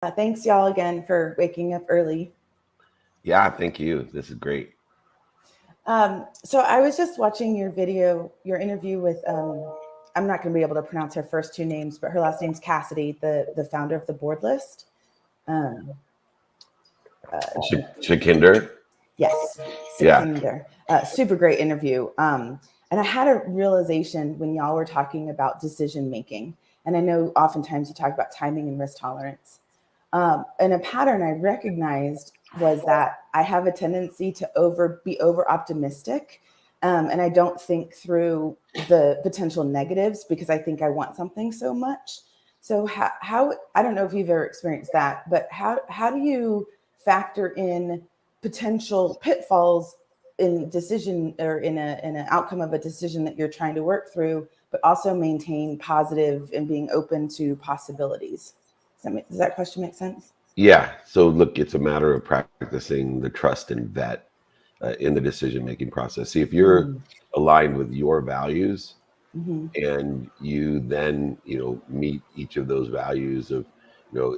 Thanks, y'all, again for waking up early. Yeah, thank you. This is great. So I was just watching your video, your interview with, I'm not going to be able to pronounce her first two names, but her last name's Cassidy, the founder of the board list. Um, Shakinder. yes, Yeah. Sikander. Super great interview. And I had a realization when y'all were talking about decision making. And I know oftentimes you talk about timing and risk tolerance. And a pattern I recognized was that I have a tendency to be over optimistic, and I don't think through the potential negatives because I think I want something so much. So how I don't know if you've ever experienced that, but how do you factor in potential pitfalls in decision or in an outcome of a decision that you're trying to work through, but also maintain positive and being open to possibilities? Does that question make sense? Yeah. So look, it's a matter of practicing the trust and vet in the decision making process. See, if you're Mm. aligned with your values Mm-hmm. and you then, meet each of those values of,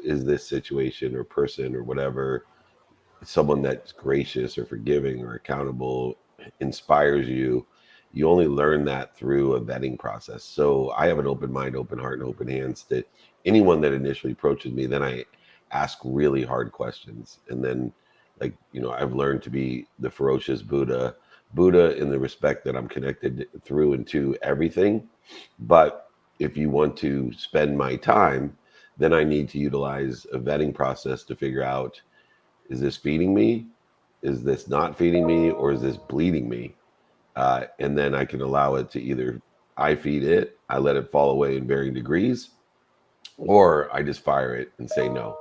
is this situation or person or whatever someone that's gracious or forgiving or accountable, inspires you, you only learn that through a vetting process. So I have an open mind, open heart, and open hands to anyone that initially approaches me. Then I ask really hard questions. And then, like, I've learned to be the ferocious Buddha in the respect that I'm connected through and to everything. But if you want to spend my time, then I need to utilize a vetting process to figure out, is this feeding me? Is this not feeding me? Or is this bleeding me? And then I can allow it to either I feed it, I let it fall away in varying degrees, or I just fire it and say no.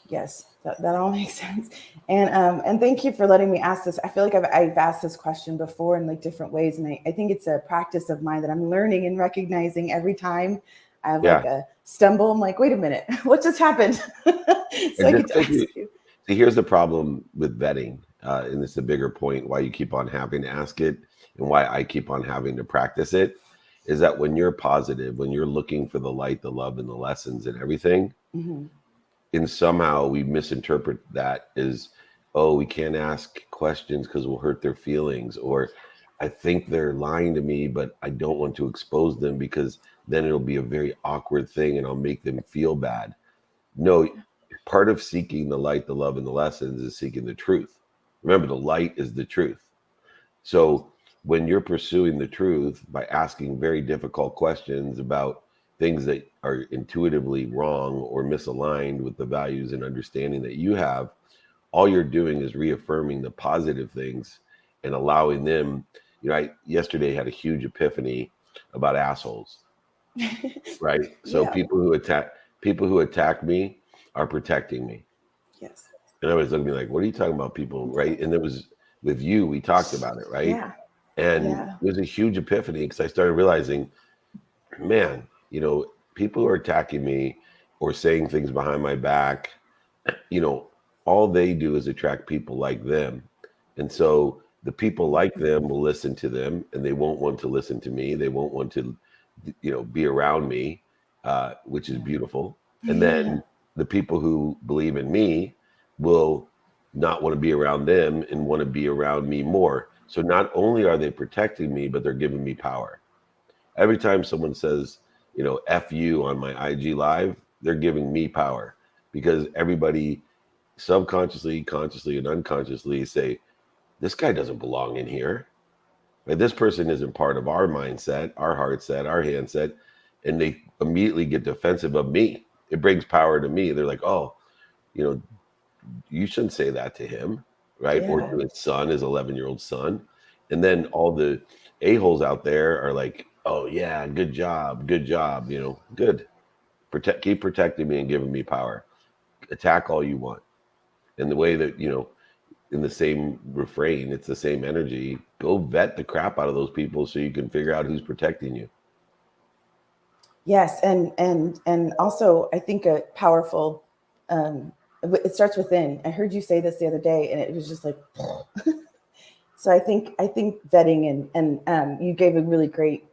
Yes, that all makes sense. And thank you for letting me ask this. I feel like I've asked this question before in like different ways, and I think it's a practice of mine that I'm learning and recognizing every time I have like Yeah. a stumble. I'm like, wait a minute, what just happened? So And I just get to because ask you. see, here's the problem with vetting, and it's a bigger point why you keep on having to ask it and why I keep on having to practice it, is that when you're positive, when you're looking for the light, the love, and the lessons and everything, Mm-hmm. and somehow we misinterpret that as, oh, we can't ask questions because we'll hurt their feelings, or I think they're lying to me but I don't want to expose them because then it'll be a very awkward thing and I'll make them feel bad. No, part of seeking the light, the love, and the lessons is seeking the truth. Remember, the light is the truth. So when you're pursuing the truth by asking very difficult questions about things that are intuitively wrong or misaligned with the values and understanding that you have, all you're doing is reaffirming the positive things and allowing them. I yesterday had a huge epiphany about assholes, right? So Yeah. people who attack me are protecting me. Yes. And everybody's looking at me like, what are you talking about, people, right? And it was with you, we talked about it, right? Yeah. And Yeah. it was a huge epiphany because I started realizing, man, people who are attacking me or saying things behind my back, you know, all they do is attract people like them. And so the people like them will listen to them and they won't want to listen to me. They won't want to, be around me, which is beautiful. And Yeah. then the people who believe in me will not want to be around them and want to be around me more. So not only are they protecting me, but they're giving me power. Every time someone says, F you on my IG live, they're giving me power because everybody subconsciously, consciously, and unconsciously say, this guy doesn't belong in here. Right? This person isn't part of our mindset, our heart set, our handset. And they immediately get defensive of me. It brings power to me. They're like, oh, you know, you shouldn't say that to him, right? Or Yeah. to his son, his 11-year-old son. And then all the a-holes out there are like, oh yeah, good job, good. Keep protecting me and giving me power. Attack all you want. And the way that, in the same refrain, it's the same energy. Go vet the crap out of those people so you can figure out who's protecting you. Yes, and also I think a powerful. It starts within. I heard you say this the other day, and it was just like. So I think vetting and you gave a really great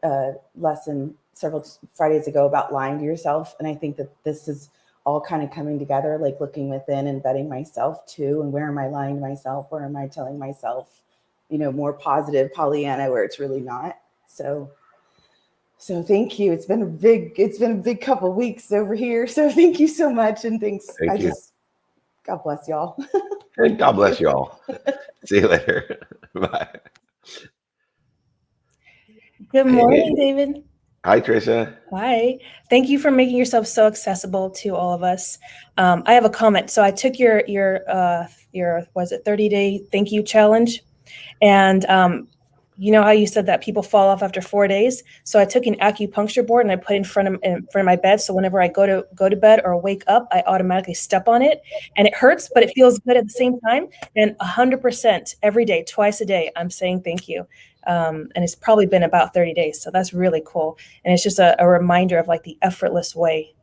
lesson several Fridays ago about lying to yourself. And I think that this is all kind of coming together, like looking within and vetting myself too. And where am I lying to myself? Where am I telling myself, more positive Pollyanna where it's really not? So thank you. It's been a big couple weeks over here. So thank you so much. And thanks. Thank you. God bless y'all. And God bless you all. See you later. Bye. Good morning, David. Hi, Trisha. Hi. Thank you for making yourself so accessible to all of us. I have a comment. So I took your was it 30-day thank you challenge, and you know how you said that people fall off after 4 days. So I took an acupuncture board and I put it in front of my bed. So whenever I go to bed or wake up, I automatically step on it, and it hurts, but it feels good at the same time. And 100% every day, twice a day, I'm saying thank you. And it's probably been about 30 days. So that's really cool. And it's just a reminder of like the effortless way.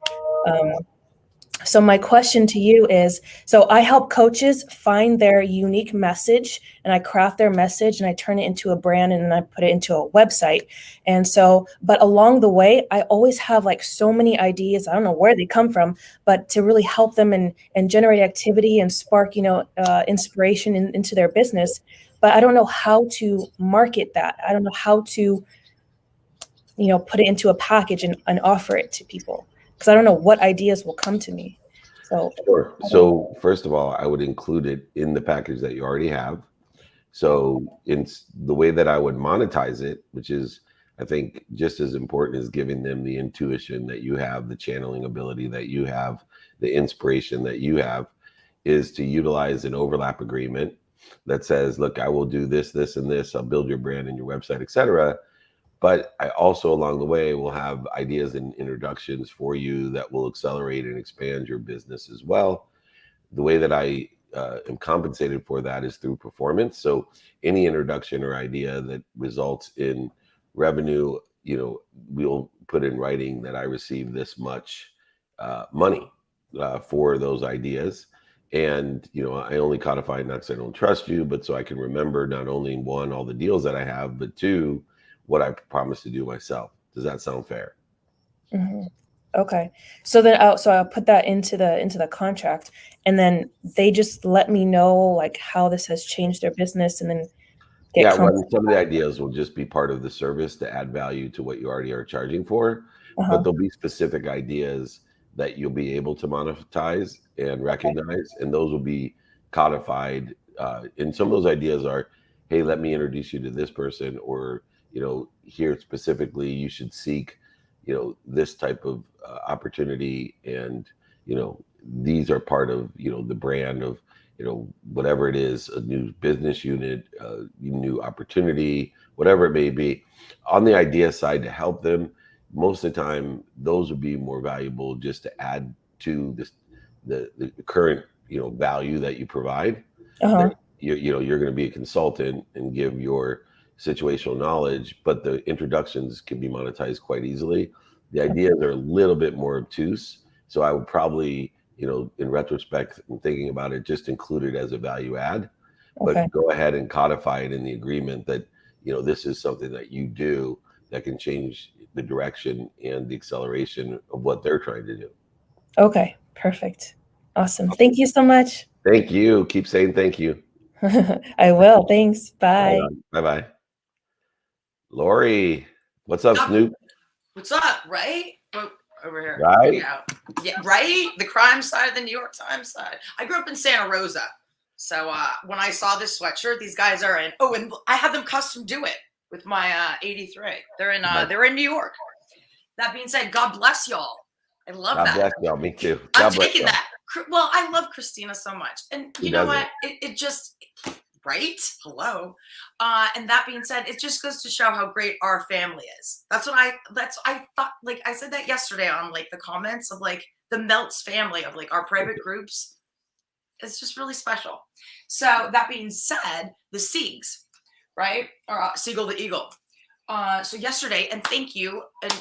So my question to you is, so I help coaches find their unique message, and I craft their message and I turn it into a brand and then I put it into a website. And so, but along the way, I always have like so many ideas. I don't know where they come from, but to really help them and generate activity and spark, inspiration into their business. But I don't know how to market that. I don't know how to, put it into a package and offer it to people, because I don't know what ideas will come to me. So Sure. So first of all, I would include it in the package that you already have. So in the way that I would monetize it, which is, I think, just as important as giving them the intuition that you have, the channeling ability that you have, the inspiration that you have, is to utilize an overlap agreement that says, look, I will do this, this, and this. I'll build your brand and your website, etc. But I also, along the way, will have ideas and introductions for you that will accelerate and expand your business as well. The way that I am compensated for that is through performance. So any introduction or idea that results in revenue, we'll put in writing that I receive this much money for those ideas. And, I only codify not because I don't trust you, but so I can remember not only one, all the deals that I have, but two, what I promised to do myself. Does that sound fair? Mm-hmm. Okay. So then I'll put that into the contract, and then they just let me know like how this has changed their business, and then get some of the ideas will just be part of the service to add value to what you already are charging for. But there'll be specific ideas that you'll be able to monetize and recognize, and those will be codified. And some of those ideas are, hey, let me introduce you to this person, or here specifically, you should seek, this type of opportunity, and these are part of the brand of whatever it is, a new business unit, new opportunity, whatever it may be. On the idea side, to help them, most of the time those would be more valuable just to add to this the current value that you provide. That you're going to be a consultant and give your situational knowledge, but the introductions can be monetized quite easily. The ideas are a little bit more obtuse, so I would probably, in retrospect and thinking about it, just include it as a value add. But go ahead and codify it in the agreement that this is something that you do that can change the direction and the acceleration of what they're trying to do. Okay, perfect. Awesome. Thank you so much. Thank you. Keep saying thank you. I will. Thanks. Bye. Bye-bye. Laurie, what's up, Snoop? What's up, right? Over here. Right? Yeah, right? The crime side of the New York Times side. I grew up in Santa Rosa. So when I saw this sweatshirt, these guys are in, and I had them custom do it with my 83. They're in New York. That being said, God bless y'all. I love that. God bless y'all. Me too. I'm taking that. Well, I love Cristina so much. And you know what? It just, right? Hello. And that being said, it just goes to show how great our family is. I thought, like I said that yesterday on like the comments of like the Melts family of like our private groups. It's just really special. So that being said, the Siegs, right? Or Siegel the Eagle. So yesterday, and thank you. And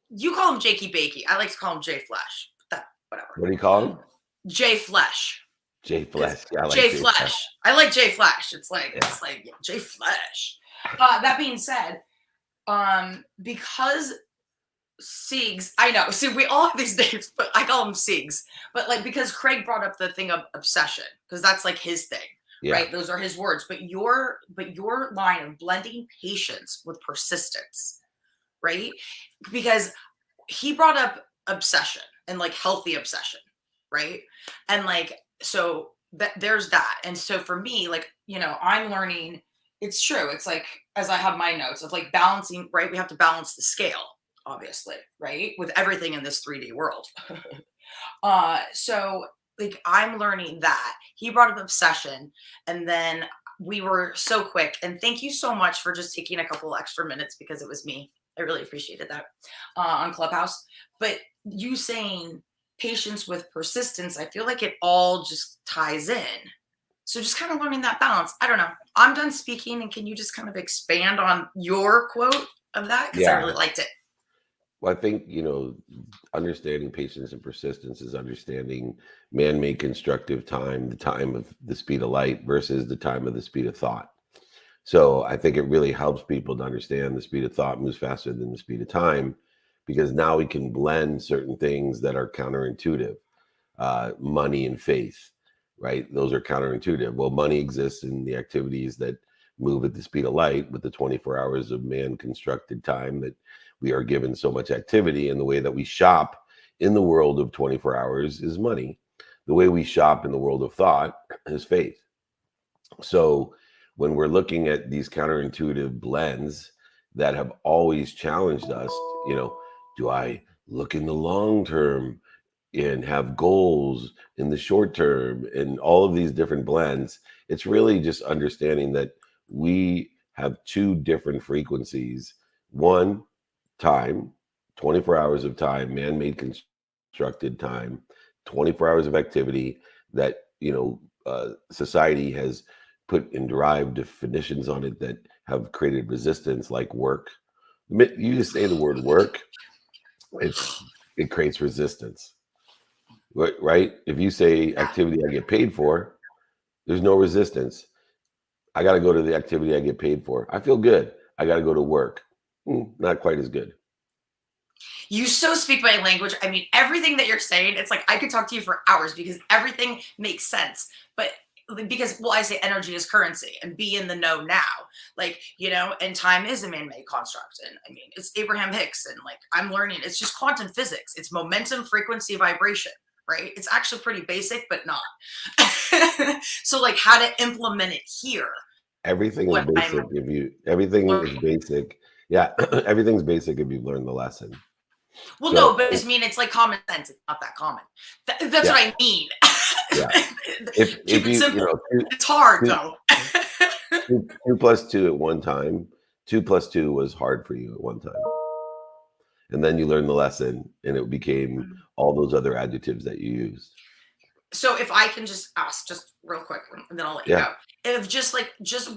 you call him Jakey Bakey. I like to call him Jay Flesh. Whatever. What do you call him? Jay Flesh. Jay Flesh. Yeah, I like Jay Flesh. I like Jay Flesh. It's like Jay Flesh. That being said, because Siegs. I know. See, we all have these names, but I call them Siegs. But like, because Craig brought up the thing of obsession, because that's like his thing, right? Those are his words. But your line of blending patience with persistence, right? Because he brought up obsession and like healthy obsession, right? And like, so there's that. And so for me, like, you know, I'm learning, it's true. It's like, as I have my notes of like balancing, right? We have to balance the scale, obviously, right? With everything in this 3D world. So like, I'm learning that. He brought up obsession, and then we were so quick. And thank you so much for just taking a couple extra minutes, because it was me. I really appreciated that on Clubhouse. But you saying patience with persistence, I feel like it all just ties in. So just kind of learning that balance. I don't know. I'm done speaking. And can you just kind of expand on your quote of that? Because I really liked it. Well, I think, you know, understanding patience and persistence is understanding man-made constructive time, the time of the speed of light versus the time of the speed of thought. So I think it really helps people to understand the speed of thought moves faster than the speed of time, because now we can blend certain things that are counterintuitive. Money and faith, right? Those are counterintuitive. Well, money exists in the activities that move at the speed of light, with the 24 hours of man-constructed time that we are given so much activity. And the way that we shop in the world of 24 hours is money. The way we shop in the world of thought is faith. So when we're looking at these counterintuitive blends that have always challenged us, you know, do I look in the long term and have goals in the short term, and all of these different blends? It's really just understanding that we have two different frequencies. One, time, 24 hours of time, man-made constructed time, 24 hours of activity that, you know, society has put and derived definitions on it that have created resistance, like work. You just say the word work, it creates resistance, right? If you say activity I get paid for, there's no resistance. I got to go to the activity I get paid for. I feel good. I got to go to work. Not quite as good. You so speak my language. I mean, everything that you're saying, it's like I could talk to you for hours, because everything makes sense. But because, well, I say energy is currency, and be in the know now, like, you know, and time is a man-made construct. And I mean, it's Abraham Hicks, and like, I'm learning, it's just quantum physics. It's momentum, frequency, vibration, right? It's actually pretty basic, but not. So like, how to implement it here. Everything is basic. Everything is basic. Yeah. Everything's basic if you've learned the lesson. Well, so, no, but I mean, it's like common sense. It's not that common. That's what I mean. Yeah. If you, simple. You know, it's hard though. 2 + 2 at one time. 2 + 2 was hard for you at one time, and then you learned the lesson, and it became all those other adjectives that you used. So if I can just ask, just real quick, and then I'll let you go. If just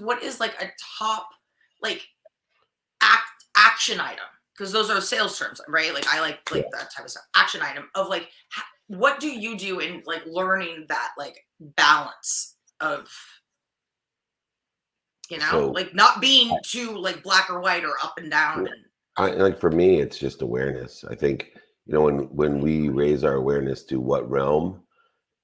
what is like a top like action item? Because those are sales terms, right? Like I like that type of stuff. Action item of like, what do you do in like learning that like balance of, you know, so, like not being too like black or white or up and down. And like for me, it's just awareness. I think, you know, when we raise our awareness to what realm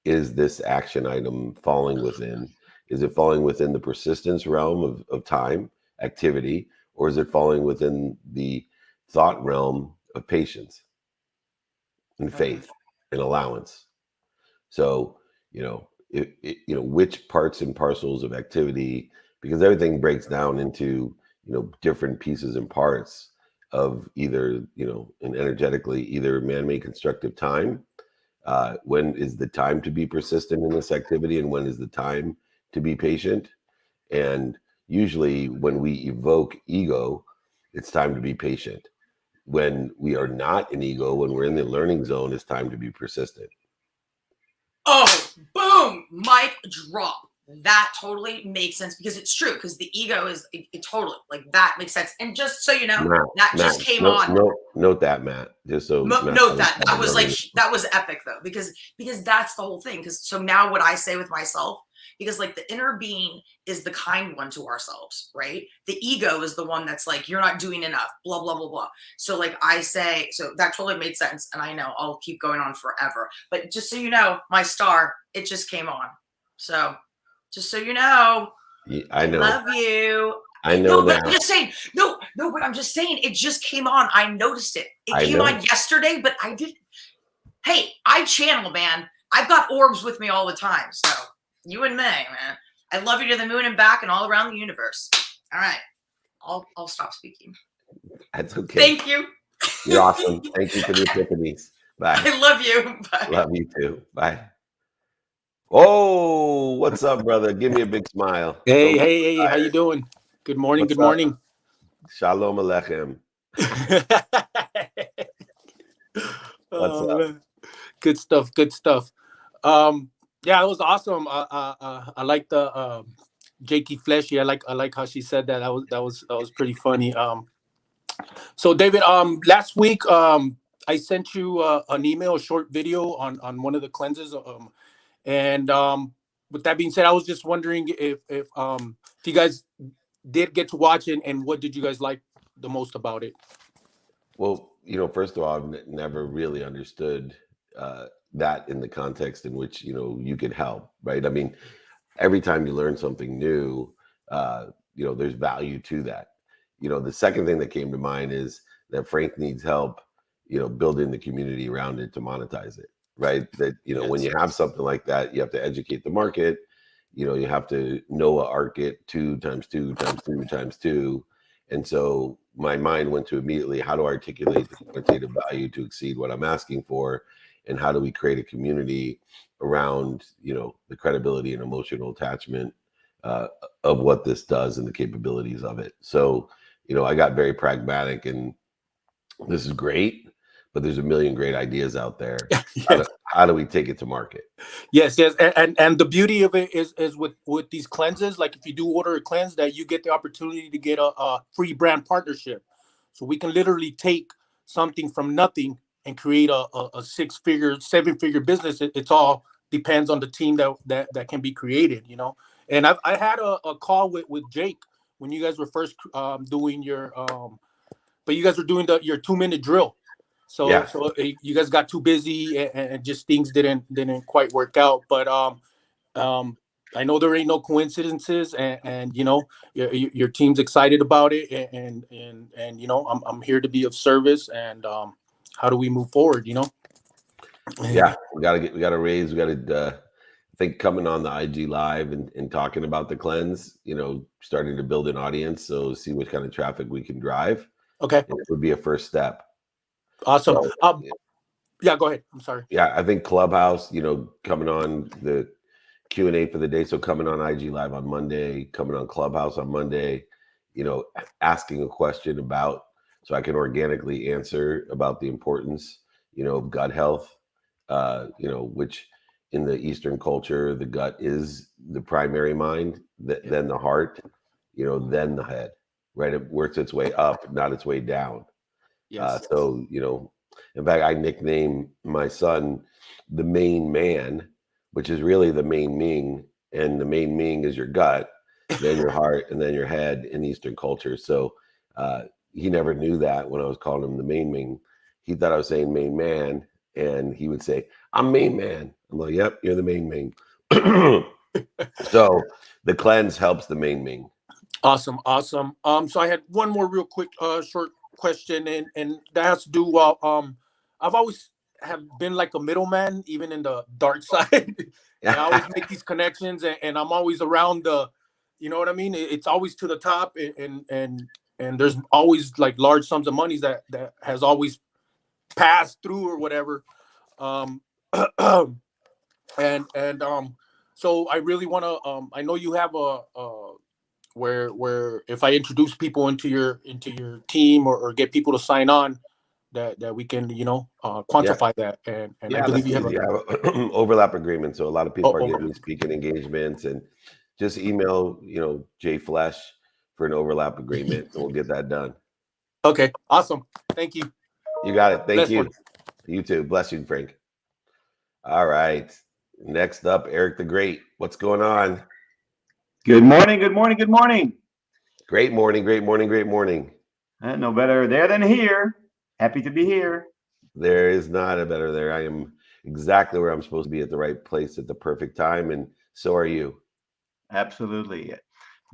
is this action item falling within? Is it falling within the persistence realm of time, activity, or is it falling within the thought realm of patience and faith and allowance? So, you know, you know, which parts and parcels of activity, because everything breaks down into, you know, different pieces and parts of either, you know, and energetically, either man-made constructive time. When is the time to be persistent in this activity, and when is the time to be patient? And usually when we evoke ego, it's time to be patient. When we are not in ego, when we're in the learning zone, it's time to be persistent. Oh, boom, mic drop. That totally makes sense, because it's true, because the ego is it totally, like, that makes sense. And just so you know, Matt just came on. Note that, Matt. Just so note that. That was like, that was epic though, because that's the whole thing. Because so now what I say with myself, because like the inner being is the kind one to ourselves, right? The ego is the one that's like, you're not doing enough, blah, blah, blah, blah. So like I say, so that totally made sense. And I know I'll keep going on forever, but just so you know, my star, it just came on. So just so you know, I know. Love you. I know. No, but I'm just saying, but I'm just saying it just came on. I noticed it. It came on yesterday, but I didn't. Hey, I channel, man. I've got orbs with me all the time. So you and me, man. I love you to the moon and back and all around the universe. All right. I'll stop speaking. That's okay. Thank you. You're awesome. Thank you for the epiphanies. Bye. I love you. Bye. Love you too. Bye. Oh, what's up, brother? Give me a big smile. Hey, how you doing? Good morning. What's good morning. Up? Shalom Aleichem. What's up? Man. Good stuff. Yeah, it was awesome. I like the Jakey Fleshy. I like how she said that. That was pretty funny. So David, last week I sent you an email, a short video on one of the cleanses. And with that being said, I was just wondering if you guys did get to watch it, and what did you guys like the most about it? Well, first of all, I've never really understood that in the context in which, you could help, right? I mean, every time you learn something new, there's value to that. The second thing that came to mind is that Frank needs help, building the community around it to monetize it, right? That, Yes. When you have something like that, you have to educate the market. You have to know a ARC-it 2 times 2 times 2 times 2. And so my mind went to immediately, how do I articulate the quantitative value to exceed what I'm asking for? And how do we create a community around, the credibility and emotional attachment of what this does and the capabilities of it? So, I got very pragmatic, and this is great, but there's a million great ideas out there. Yes. How do we take it to market? Yes. And the beauty of it is with these cleanses, like if you do order a cleanse, that you get the opportunity to get a free brand partnership. So we can literally take something from nothing and create a 6-figure, 7-figure business. It's all depends on the team that can be created, And I had a call with Jake when you guys were first doing your but you guys were doing your 2-minute drill. So yeah. So you guys got too busy and just things didn't quite work out. But I know there ain't no coincidences, and your team's excited about it, and I'm here to be of service. And how do we move forward? Yeah, we gotta raise. We gotta I think coming on the IG live and talking about the cleanse, starting to build an audience. So see what kind of traffic we can drive. Okay, it would be a first step. Awesome. So, yeah, go ahead. I'm sorry. Yeah, I think Clubhouse, coming on the Q&A for the day. So coming on IG live on Monday, coming on Clubhouse on Monday, asking a question about, so I can organically answer about the importance, of gut health, which in the Eastern culture, the gut is the primary mind, then the heart, then the head, right? It works its way up, not its way down. Yes. So, in fact, I nickname my son the main man, which is really the main Ming, and the main Ming is your gut, then your heart, and then your head in Eastern culture. So he never knew that when I was calling him the main Ming. He thought I was saying main man, and he would say, I'm main man. I'm like, yep, you're the main Ming. So the cleanse helps the main Ming. Awesome. So I had one more real quick short question, and that has to do I've always have been like a middleman, even in the dark side. I always make these connections, and I'm always around the, you know what I mean? It's always to the top, and there's always like large sums of money that has always passed through or whatever. So I really want to I know you have a where if I introduce people into your team or get people to sign on, that we can quantify that, and I believe you have an overlap agreement. So a lot of people are getting speaking engagements, and just email Jay Flesh for an overlap agreement, and we'll get that done. Okay, awesome. Thank you. You got it. Thank Bless you. one. You too. Bless you, Frank. All right. Next up, Eric the Great. What's going on? Good morning, good morning, good morning. Great morning, great morning, great morning. No better there than here. Happy to be here. There is not a better there. I am exactly where I'm supposed to be, at the right place at the perfect time, and so are you. Absolutely.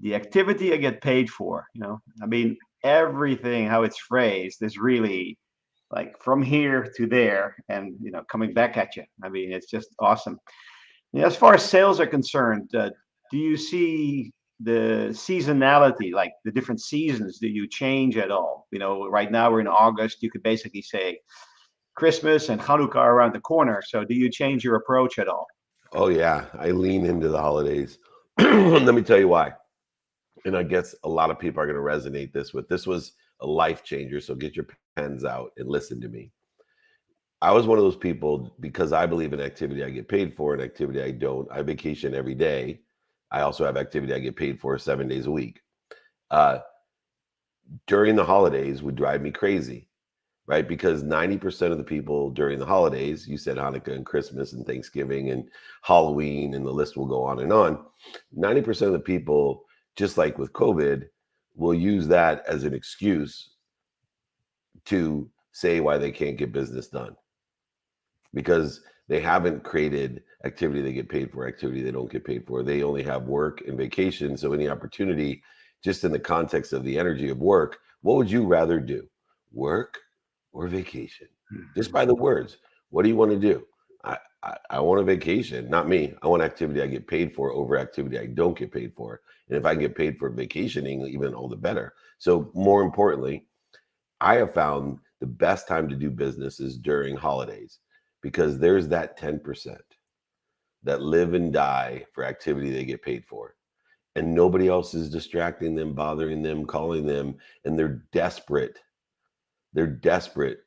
The activity I get paid for, I mean, everything, how it's phrased, is really like from here to there and, coming back at you. I mean, it's just awesome. As far as sales are concerned, do you see the seasonality, like the different seasons, do you change at all? Right now we're in August, you could basically say Christmas and Hanukkah are around the corner. So do you change your approach at all? Oh yeah, I lean into the holidays. Let me tell you why. And I guess a lot of people are going to resonate this with. This was a life changer, so get your pens out and listen to me. I was one of those people, because I believe in activity I get paid for and activity I don't. I vacation every day. I also have activity I get paid for 7 days a week. During the holidays would drive me crazy, right? Because 90% of the people during the holidays, you said Hanukkah and Christmas and Thanksgiving and Halloween, and the list will go on and on. 90% of the people, just like with COVID, will use that as an excuse to say why they can't get business done, because they haven't created activity they get paid for, activity they don't get paid for. They only have work and vacation. So any opportunity, just in the context of the energy of work, what would you rather do? Work or vacation? Just by the words, what do you want to do? I want a vacation, not me. I want activity I get paid for over activity I don't get paid for. And if I get paid for vacationing, even all the better. So more importantly, I have found the best time to do business is during holidays, because there's that 10% that live and die for activity they get paid for. And nobody else is distracting them, bothering them, calling them, and they're desperate. They're desperate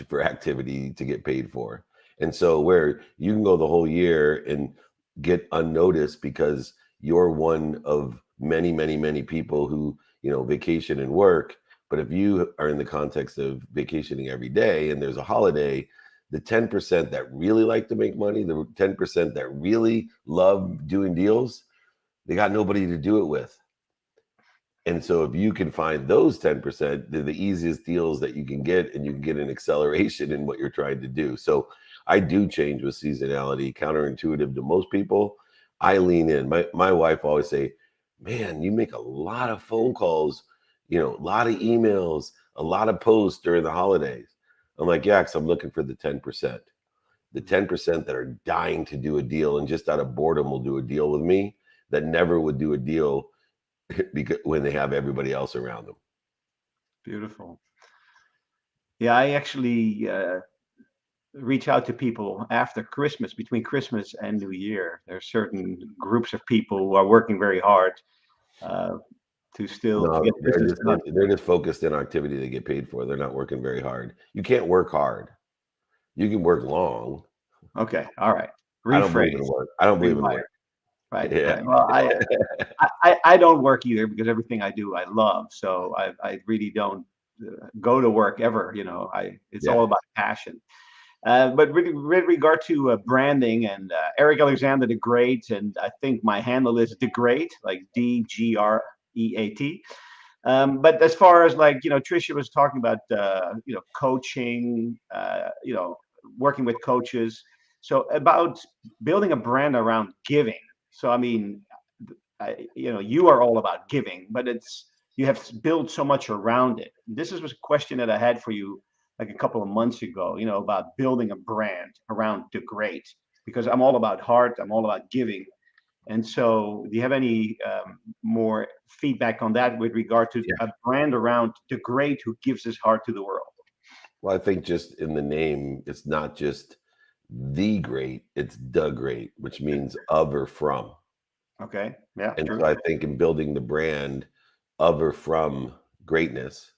for activity to get paid for. And so where you can go the whole year and get unnoticed because you're one of many, many, many people who, vacation and work. But if you are in the context of vacationing every day and there's a holiday, the 10% that really like to make money, the 10% that really love doing deals, they got nobody to do it with. And so if you can find those 10%, they're the easiest deals that you can get, and you can get an acceleration in what you're trying to do. So I do change with seasonality, counterintuitive to most people. I lean in. My wife always say, man, you make a lot of phone calls, a lot of emails, a lot of posts during the holidays. I'm like, yeah, because I'm looking for the 10%. The 10% that are dying to do a deal and just out of boredom will do a deal with me, that never would do a deal because when they have everybody else around them. Beautiful. Yeah, I actually reach out to people after Christmas, between Christmas and New Year. There are certain groups of people who are working very hard to still No, get business done. they're just focused in activity they get paid for. They're not working very hard. You can't work hard. You can work long. Okay, all right. I don't believe Rephrase. in work. I don't believe in Rewire. work. Right. Yeah. Right. Well, I don't work either, because everything I do I love. So I really don't go to work ever. It's all about passion. But with regard to branding and Eric Alexander the Great, and I think my handle is the Great, like DGREAT. But as far as Trisha was talking about, coaching, working with coaches. So about building a brand around giving. So I mean, you are all about giving, but you have built so much around it. This was a question that I had for you like a couple of months ago, about building a brand around the Great, because I'm all about heart, I'm all about giving. And so do you have any more feedback on that with regard to a brand around the Great who gives his heart to the world? Well, I think just in the name, it's not just the Great, it's the Great, which means of or from. Okay. Yeah. And True. so I think in building the brand of or from greatness,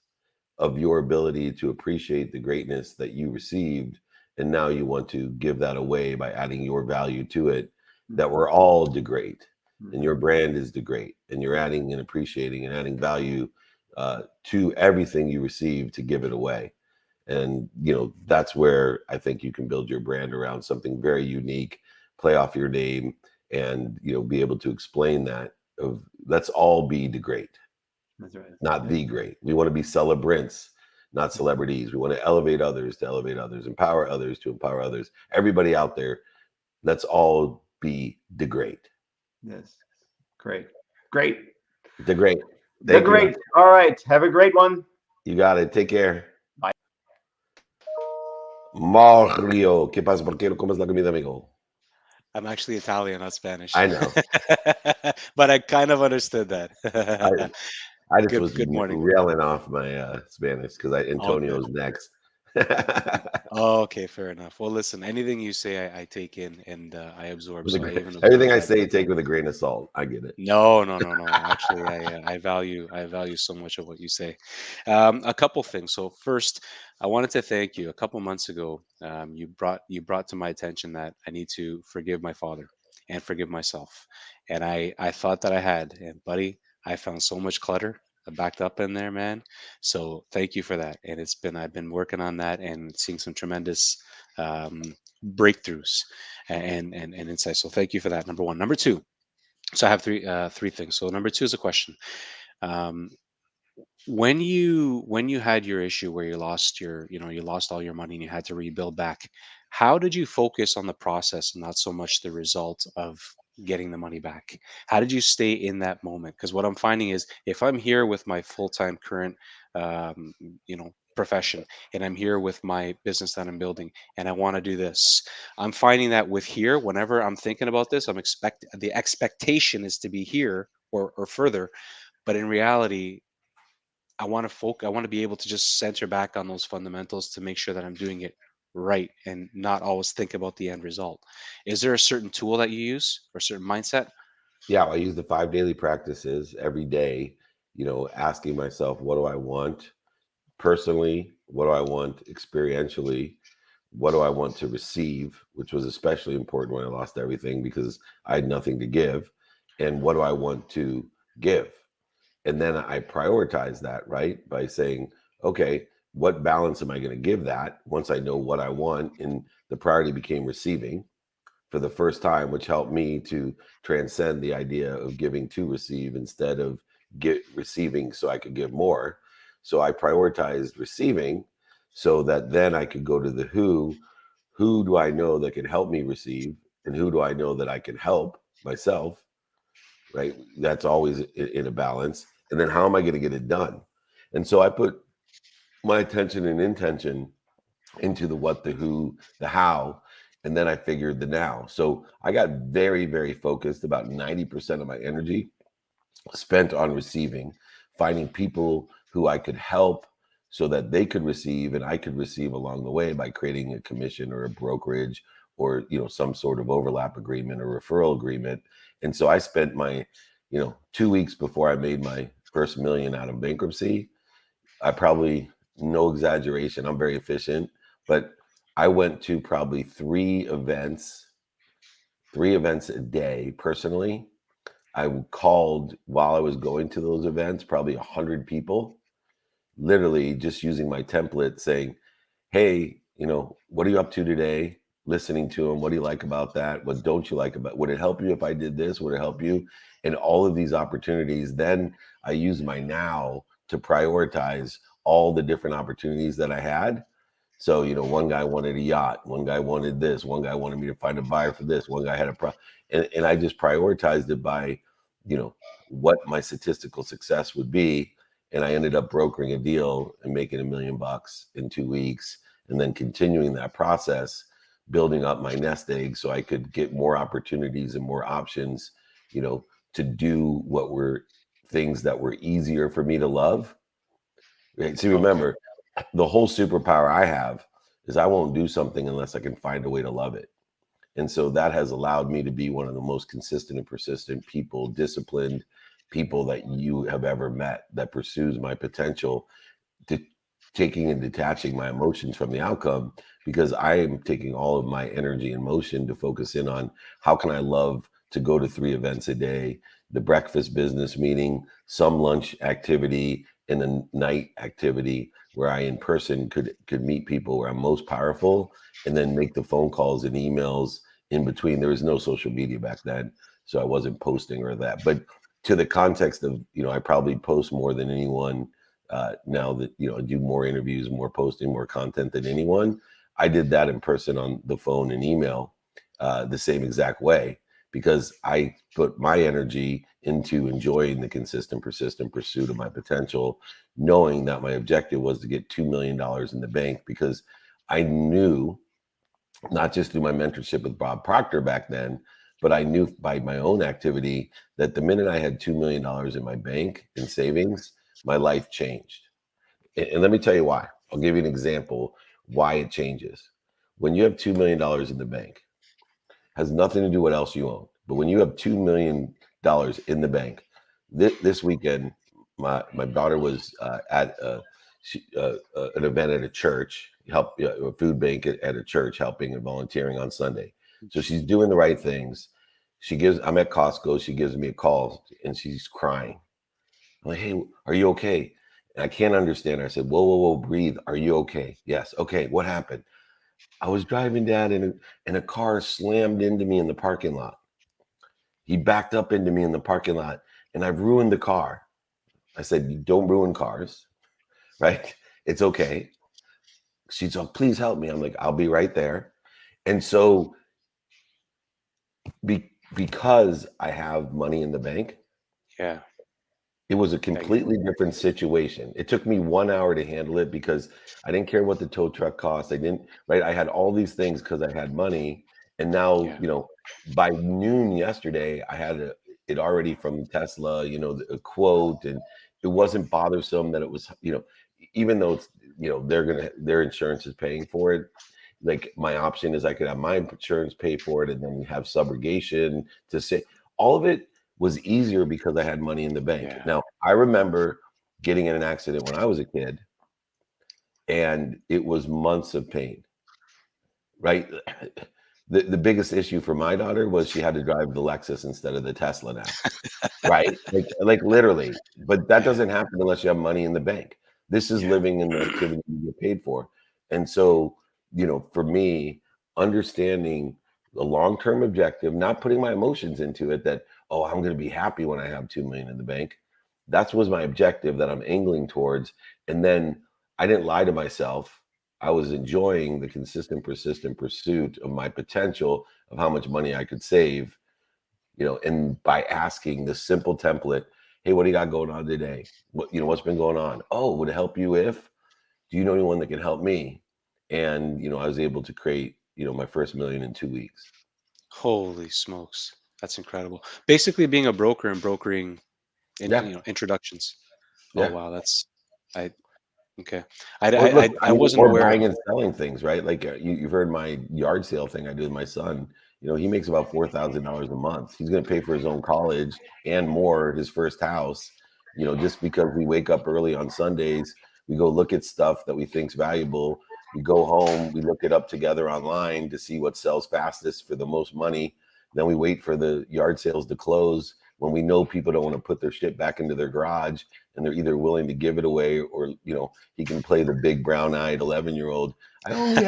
of your ability to appreciate the greatness that you received, and now you want to give that away by adding your value to it, that we're all the great, and your brand is the great, and you're adding and appreciating and adding value to everything you receive to give it away. And that's where I think you can build your brand around something very unique, play off your name and, you know, be able to explain that of let's all be the great. That's right. Not the great. We want to be celebrants, not celebrities. We want to elevate others to elevate others, empower others to empower others. Everybody out there, let's all be the great. Yes. Great. Great. The great. The great. All right. Have a great one. You got it. Take care. Bye. Mario, ¿qué pasa? ¿Por qué no comes la comida, amigo? I'm actually Italian, not Spanish. I know. But I kind of understood that. I just was good morning. reeling off my Spanish because Antonio's next. Oh, okay, fair enough. Well, listen, anything you say, I take in and I absorb. So everything I say, take with a grain of salt. I get it. No. Actually, I value so much of what you say. A couple things. So first, I wanted to thank you. A couple months ago, you brought to my attention that I need to forgive my father and forgive myself. And I thought that I had, and buddy, I found so much clutter backed up in there, man. So thank you for that. And I've been working on that and seeing some tremendous breakthroughs and insights. So thank you for that. Number one. Number two. So I have three things. So number two is a question. When you had your issue where you lost all your money and you had to rebuild back, how did you focus on the process and not so much the result of getting the money back? How did you stay in that moment? Because what I'm finding is if I'm here with my full-time current profession and I'm here with my business that I'm building and I want to do this, I'm finding that with here, whenever I'm thinking about this, the expectation is to be here or further, but in reality I want to be able to just center back on those fundamentals to make sure that I'm doing it right and not always think about the end result. Is there a certain tool that you use or a certain mindset? Yeah, I use the 5 daily practices every day, asking myself, what do I want personally? What do I want experientially? What do I want to receive? Which was especially important when I lost everything because I had nothing to give. And what do I want to give? And then I prioritize that, right? By saying, okay, what balance am I going to give that once I know what I want? And the priority became receiving for the first time, which helped me to transcend the idea of giving to receive instead of receiving so I could give more. So I prioritized receiving so that then I could go to the who do I know that can help me receive? And who do I know that I can help myself? Right? That's always in a balance. And then how am I going to get it done? And so I put my attention and intention into the what, the who, the how, and then I figured the now. So I got very, very focused. About 90% of my energy spent on receiving, finding people who I could help so that they could receive and I could receive along the way by creating a commission or a brokerage or, some sort of overlap agreement or referral agreement. And so I spent my, 2 weeks before I made my first $1 million out of bankruptcy. I probably, no exaggeration, I'm very efficient, but I went to probably three events a day personally. I called while I was going to those events, probably 100 people, literally just using my template saying, hey, what are you up to today? Listening to them. What do you like about that? What don't you like about it? Would it help you if I did this? Would it help you? And all of these opportunities, then I use my now to prioritize all the different opportunities that I had. So, one guy wanted a yacht, one guy wanted this, one guy wanted me to find a buyer for this, one guy had and I just prioritized it by, what my statistical success would be. And I ended up brokering a deal and making $1 million in 2 weeks, and then continuing that process, building up my nest egg so I could get more opportunities and more options, to do what were things that were easier for me to love. Right? So remember, the whole superpower I have is I won't do something unless I can find a way to love it. And so that has allowed me to be one of the most consistent and persistent people, disciplined people that you have ever met, that pursues my potential, to taking and detaching my emotions from the outcome, because I am taking all of my energy and motion to focus in on how can I love to go to 3 events a day, the breakfast business meeting, some lunch activity, and a night activity where I in person could meet people where I'm most powerful, and then make the phone calls and emails in between. There was no social media back then, so I wasn't posting or that. But to the context of, I probably post more than anyone now that, I do more interviews, more posting, more content than anyone. I did that in person, on the phone and email, the same exact way, because I put my energy into enjoying the consistent, persistent pursuit of my potential, knowing that my objective was to get $2 million in the bank, because I knew, not just through my mentorship with Bob Proctor back then, but I knew by my own activity that the minute I had $2 million in my bank in savings, my life changed. And let me tell you why. I'll give you an example why it changes. When you have $2 million in the bank, has nothing to do what else you own. But when you have $2 million in the bank, this weekend, my daughter was at an event at a church, a food bank at a church, helping and volunteering on Sunday. So she's doing the right things. I'm at Costco. She gives me a call and she's crying. I'm like, hey, are you okay? And I can't understand her. I said, whoa, whoa, whoa, breathe. Are you okay? Yes. Okay. What happened? I was driving down and a car slammed into me in the parking lot. He backed up into me in the parking lot and I've ruined the car. I said, don't ruin cars, right? It's okay. She's like, please help me. I'm like, I'll be right there. And so because I have money in the bank, Yeah. it was a completely different situation. It took me 1 hour to handle it because I didn't care what the tow truck cost. I had all these things because I had money. And now, by noon yesterday, I had it already from Tesla, a quote, and it wasn't bothersome that it was, even though it's, their insurance is paying for it. Like, my option is I could have my insurance pay for it and then have subrogation to say all of it was easier because I had money in the bank. Yeah. Now, I remember getting in an accident when I was a kid, and it was months of pain, right? The biggest issue for my daughter was she had to drive the Lexus instead of the Tesla now, right? Like literally. But that doesn't happen unless you have money in the bank. This is living in the activity you get paid for. And so, for me, understanding the long-term objective, not putting my emotions into it that, oh, I'm going to be happy when I have 2 million in the bank. That was my objective that I'm angling towards. And then I didn't lie to myself. I was enjoying the consistent, persistent pursuit of my potential of how much money I could save, and by asking the simple template, hey, what do you got going on today? What's been going on? Oh, would it help you if? Do you know anyone that can help me? And, I was able to create, my first million in 2 weeks. Holy smokes. That's incredible. Basically being a broker and brokering introductions. Yeah. Oh, wow. Okay. Well, look, I wasn't aware. Buying and selling things, right? Like you've heard my yard sale thing I do with my son. He makes about $4,000 a month. He's going to pay for his own college and more, his first house, just because we wake up early on Sundays, we go look at stuff that we think's valuable. We go home, we look it up together online to see what sells fastest for the most money. Then we wait for the yard sales to close when we know people don't want to put their shit back into their garage, and they're either willing to give it away or, he can play the big brown-eyed 11-year-old. I only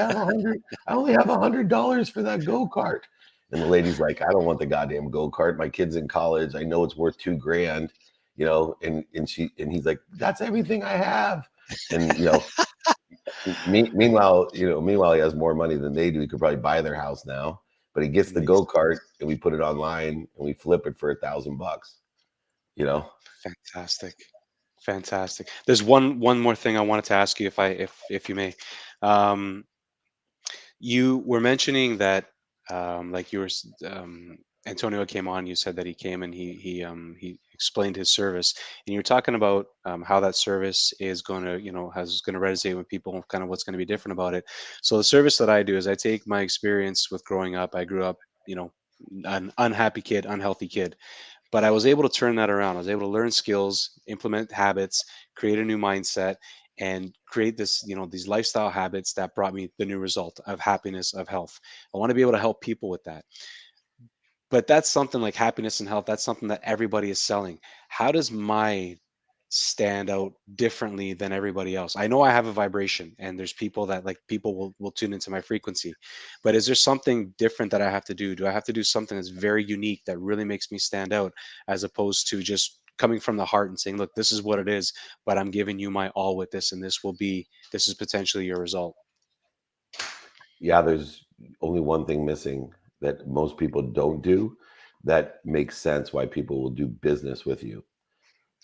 have $100 for that go-kart. And the lady's like, I don't want the goddamn go-kart. My kid's in college. I know it's worth $2,000, and he's like, that's everything I have. And, meanwhile, he has more money than they do. He could probably buy their house now, but he gets the go-kart and we put it online and we flip it for $1,000, Fantastic. There's one more thing I wanted to ask you, if you may. You were mentioning that, like Antonio came on. You said that he came and he explained his service, and you're talking about how that service is going to resonate with people, kind of what's going to be different about it. So the service that I do is I take my experience with growing up. I grew up, an unhappy kid, unhealthy kid. But I was able to turn that around. I was able to learn skills, implement habits, create a new mindset, and create these lifestyle habits that brought me the new result of happiness, of health. I want to be able to help people with that. But that's something like happiness and health. That's something that everybody is selling. How does my stand out differently than everybody else? I know I have a vibration, and there's people that like people will tune into my frequency, but is there something different that I have to do? Do I have to do something that's very unique that really makes me stand out, as opposed to just coming from the heart and saying, look, this is what it is, but I'm giving you my all with this, and this is potentially your result? Yeah, there's only one thing missing that most people don't do that makes sense why people will do business with you.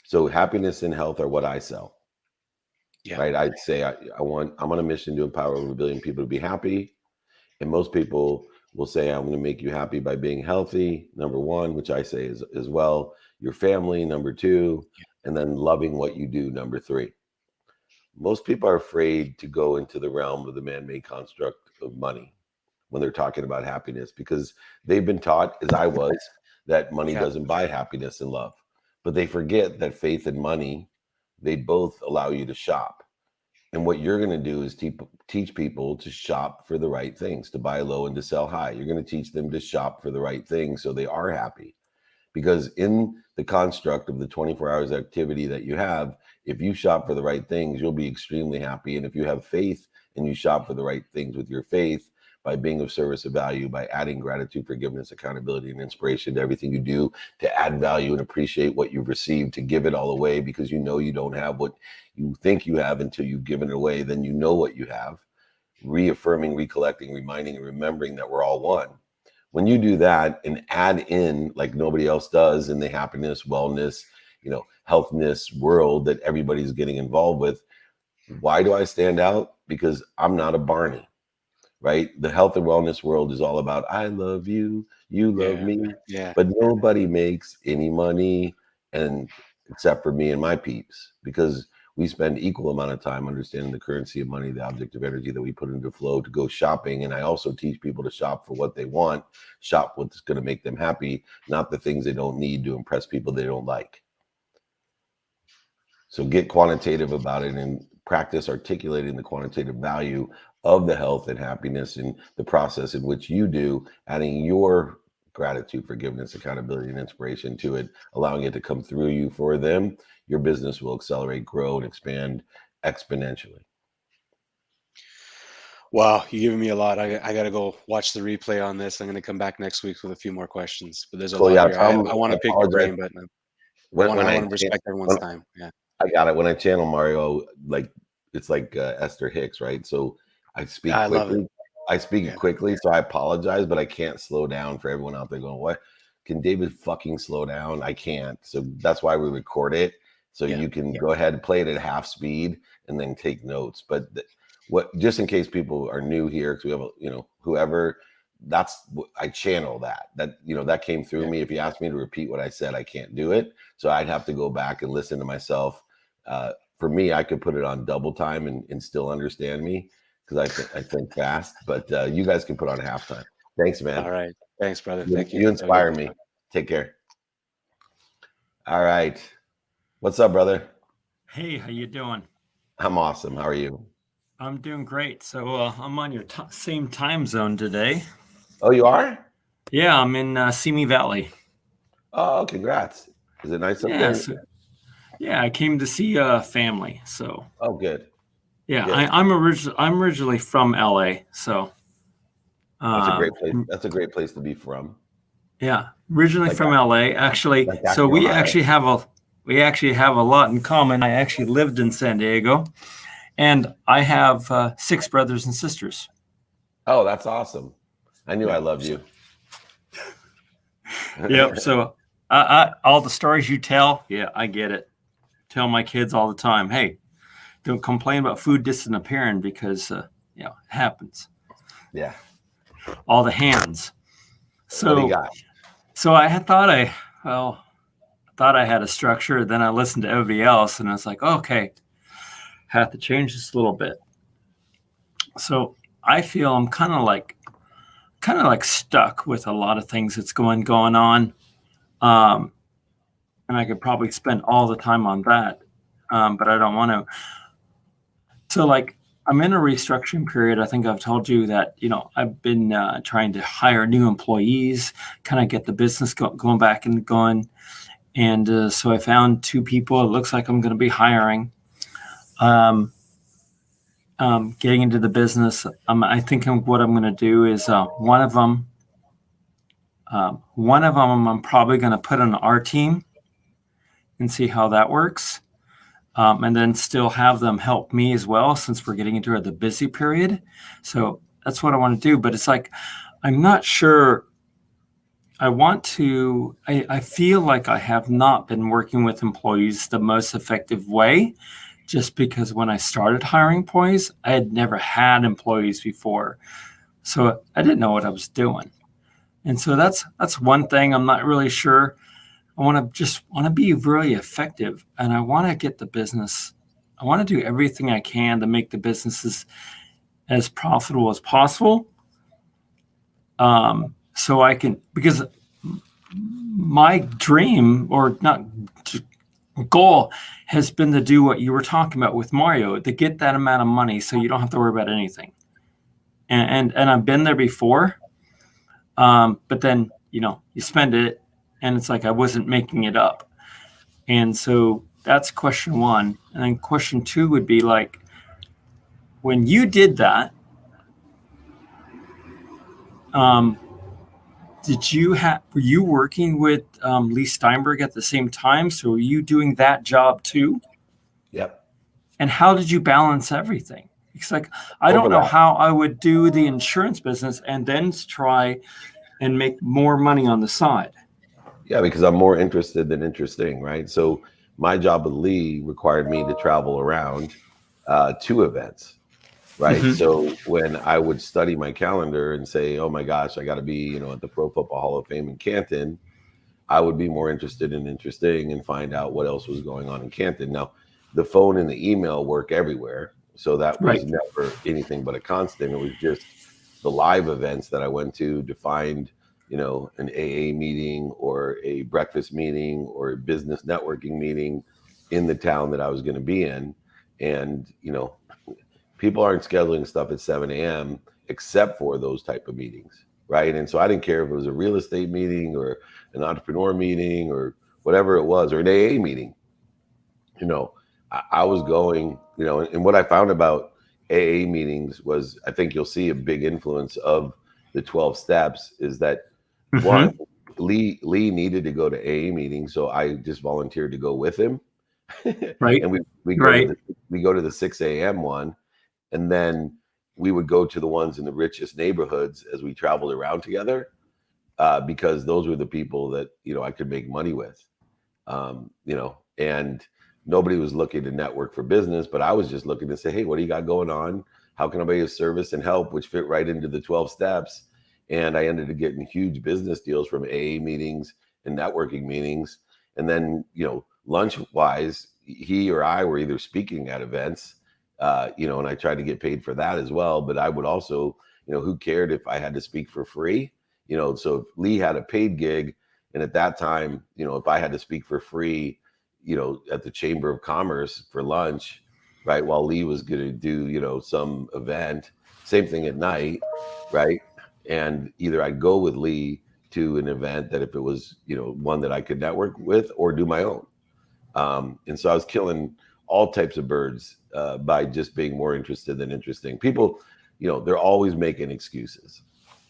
So happiness and health are what I sell, Yeah. right? I'd say I'm on a mission to empower over 1 billion people to be happy. And most people will say, I'm going to make you happy by being healthy, number one, which I say is as well, your family, number two, and then loving what you do, number three. Most people are afraid to go into the realm of the man-made construct of money when they're talking about happiness, because they've been taught, as I was, that money doesn't buy happiness and love. But they forget that faith and money, they both allow you to shop. And what you're going to do is teach people to shop for the right things, to buy low and to sell high. You're going to teach them to shop for the right things so they are happy. Because in the construct of the 24 hours activity that you have, if you shop for the right things, you'll be extremely happy. And if you have faith and you shop for the right things with your faith, by being of service of value, by adding gratitude, forgiveness, accountability, and inspiration to everything you do, to add value and appreciate what you've received, to give it all away because you know you don't have what you think you have until you've given it away, then you know what you have. Reaffirming, recollecting, reminding, and remembering that we're all one. When you do that and add in, like nobody else does, in the happiness, wellness, healthness world that everybody's getting involved with, why do I stand out? Because I'm not a Barney. Right? The health and wellness world is all about, I love you, you love me, but nobody makes any money, and except for me and my peeps, because we spend equal amount of time understanding the currency of money, the object of energy that we put into flow to go shopping. And I also teach people to shop for what they want, shop what's going to make them happy, not the things they don't need to impress people they don't like. So get quantitative about it and practice articulating the quantitative value of the health and happiness in the process in which you do, adding your gratitude, forgiveness, accountability, and inspiration to it, allowing it to come through you for them. Your business will accelerate, grow, and expand exponentially. Wow, you're giving me a lot. I got to go watch the replay on this. I'm going to come back next week with a few more questions. But there's a lot here. I want to pick your brain, but I want to respect everyone's time. Yeah, I got it. When I channel Mario, it's like Esther Hicks, right? So I speak quickly. I speak quickly, so I apologize, but I can't slow down for everyone out there going, what? Can David fucking slow down? I can't. So that's why we record it. So you can go ahead and play it at half speed and then take notes. But just in case people are new here, because we have whoever, that's I channel that came through me. If you ask me to repeat what I said, I can't do it. So I'd have to go back and listen to myself. For me, I could put it on double time and still understand me, because I think fast. But you guys can put on halftime. Thanks, man. All right. Thanks, brother. Thank you. You inspire me. Take care. All right. What's up, brother? Hey, how you doing? I'm awesome. How are you? I'm doing great. So I'm on your same time zone today. Oh, you are? Yeah, I'm in Simi Valley. Oh, congrats. Is it nice up there? Yeah, I came to see family. So. Oh, good. Yeah, good. I'm originally from LA. So. That's a great place. That's a great place to be from. Yeah, originally from LA, actually. So we actually have a lot in common. I actually lived in San Diego, and I have 6 brothers and sisters. Oh, that's awesome. I knew I loved you. Yep. So all the stories you tell, I get it. Tell my kids all the time, hey, don't complain about food disappearing because it happens. Yeah. All the hands. So what do you got? So I thought I had a structure. Then I listened to everybody else, and I was like, okay, have to change this a little bit. So I feel I'm kind of like stuck with a lot of things that's going on, and I could probably spend all the time on that, but I don't want to. So I'm in a restructuring period. I think I've told you that, I've been trying to hire new employees, kind of get the business going back and going. And so I found 2 people. It looks like I'm going to be hiring. Getting into the business, I think what I'm going to do is one of them I'm probably going to put on our team and see how that works. And then still have them help me as well, since we're getting into the busy period. So that's what I want to do. But it's like, I'm not sure. I feel like I have not been working with employees the most effective way, just because when I started hiring employees, I had never had employees before. So I didn't know what I was doing. And so that's one thing I'm not really sure. I want to be really effective, and I want to get the business. I want to do everything I can to make the businesses as profitable as possible. So I can, because my dream, or not goal, has been to do what you were talking about with Mario, to get that amount of money so you don't have to worry about anything. And I've been there before, but then you spend it, and it's like I wasn't making it up. And so that's question 1. And then question 2 would be like, when you did that, were you working with Lee Steinberg at the same time? So were you doing that job too? Yep. And how did you balance everything? It's like, I don't know how I would do the insurance business and then try and make more money on the side. Yeah, because I'm more interested than interesting, right? So my job with Lee required me to travel around to events, right? Mm-hmm. So when I would study my calendar and say, oh my gosh, I got to be, at the Pro Football Hall of Fame in Canton, I would be more interested in interesting and find out what else was going on in Canton. Now, the phone and the email work everywhere, so that was never anything but a constant. It was just the live events that I went to find, an AA meeting or a breakfast meeting or a business networking meeting in the town that I was going to be in. And, people aren't scheduling stuff at 7 a.m. except for those type of meetings, right? And so I didn't care if it was a real estate meeting or an entrepreneur meeting or whatever it was, or an AA meeting. I was going, and what I found about AA meetings was, I think you'll see a big influence of the 12 steps is that one, Lee needed to go to AA meetings, so I just volunteered to go with him. Right. And we go to the 6 a.m. one, and then we would go to the ones in the richest neighborhoods as we traveled around together, because those were the people that I could make money with, and nobody was looking to network for business, but I was just looking to say, hey, what do you got going on? How can I be of service and help, which fit right into the 12 steps. And I ended up getting huge business deals from AA meetings and networking meetings. And then, lunch wise, he or I were either speaking at events, and I tried to get paid for that as well. But I would also, who cared if I had to speak for free? So if Lee had a paid gig, and at that time, if I had to speak for free, at the Chamber of Commerce for lunch, right, while Lee was going to do, some event, same thing at night, right? And either I'd go with Lee to an event that if it was, one that I could network with, or do my own. And so I was killing all types of birds by just being more interested than interesting. People, they're always making excuses,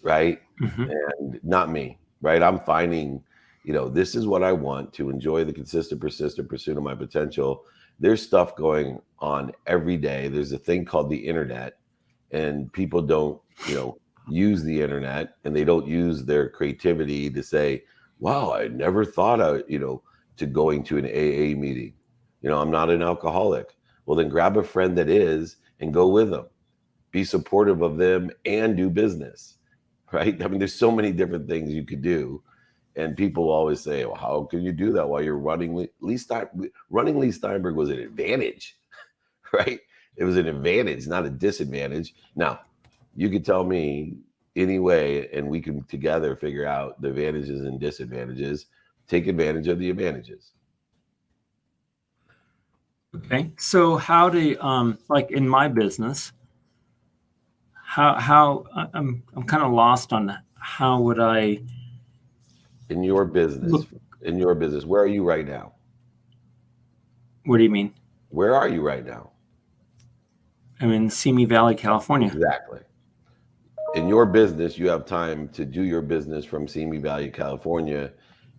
right? And not me, right? I'm finding, this is what I want to enjoy, the consistent, persistent pursuit of my potential. There's stuff going on every day. There's a thing called the internet, and people don't, use the internet, and they don't use their creativity to say, wow, I never thought to going to an AA meeting. I'm not an alcoholic. Well, then grab a friend that is and go with them. Be supportive of them and do business, right? I mean, there's so many different things you could do. And people always say, well, how can you do that while you're running Lee Steinberg? Running Lee Steinberg was an advantage, right? It was an advantage, not a disadvantage. Now, you could tell me any way, and we can together figure out the advantages and disadvantages. Take advantage of the advantages. Okay. So how do like in my business, how I'm kind of lost on how would I in your business in your business, where are you right now? What do you mean? Where are you right now? I'm in Simi Valley, California. Exactly. In your business, you have time to do your business from Simi Valley, California.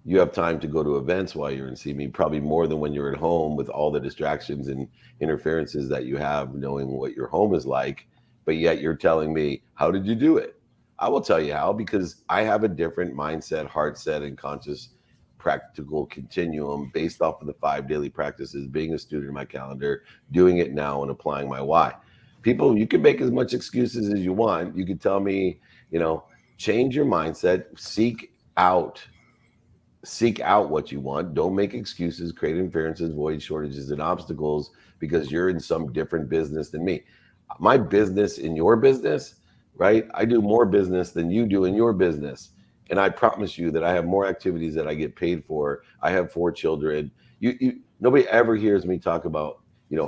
You have time to go to events while you're in Simi, probably more than when you're at home with all the distractions and interferences that you have, knowing what your home is like. But yet you're telling me, how did you do it? I will tell you how, because I have a different mindset, heart set, and conscious practical continuum based off of the 5 daily practices, being a student in my calendar, doing it now, and applying my why. People, you can make as much excuses as you want. You can tell me, change your mindset, seek out what you want. Don't make excuses, create inferences, void shortages, and obstacles because you're in some different business than me. My business in your business, right? I do more business than you do in your business. And I promise you that I have more activities that I get paid for. I have 4 children. Nobody ever hears me talk about,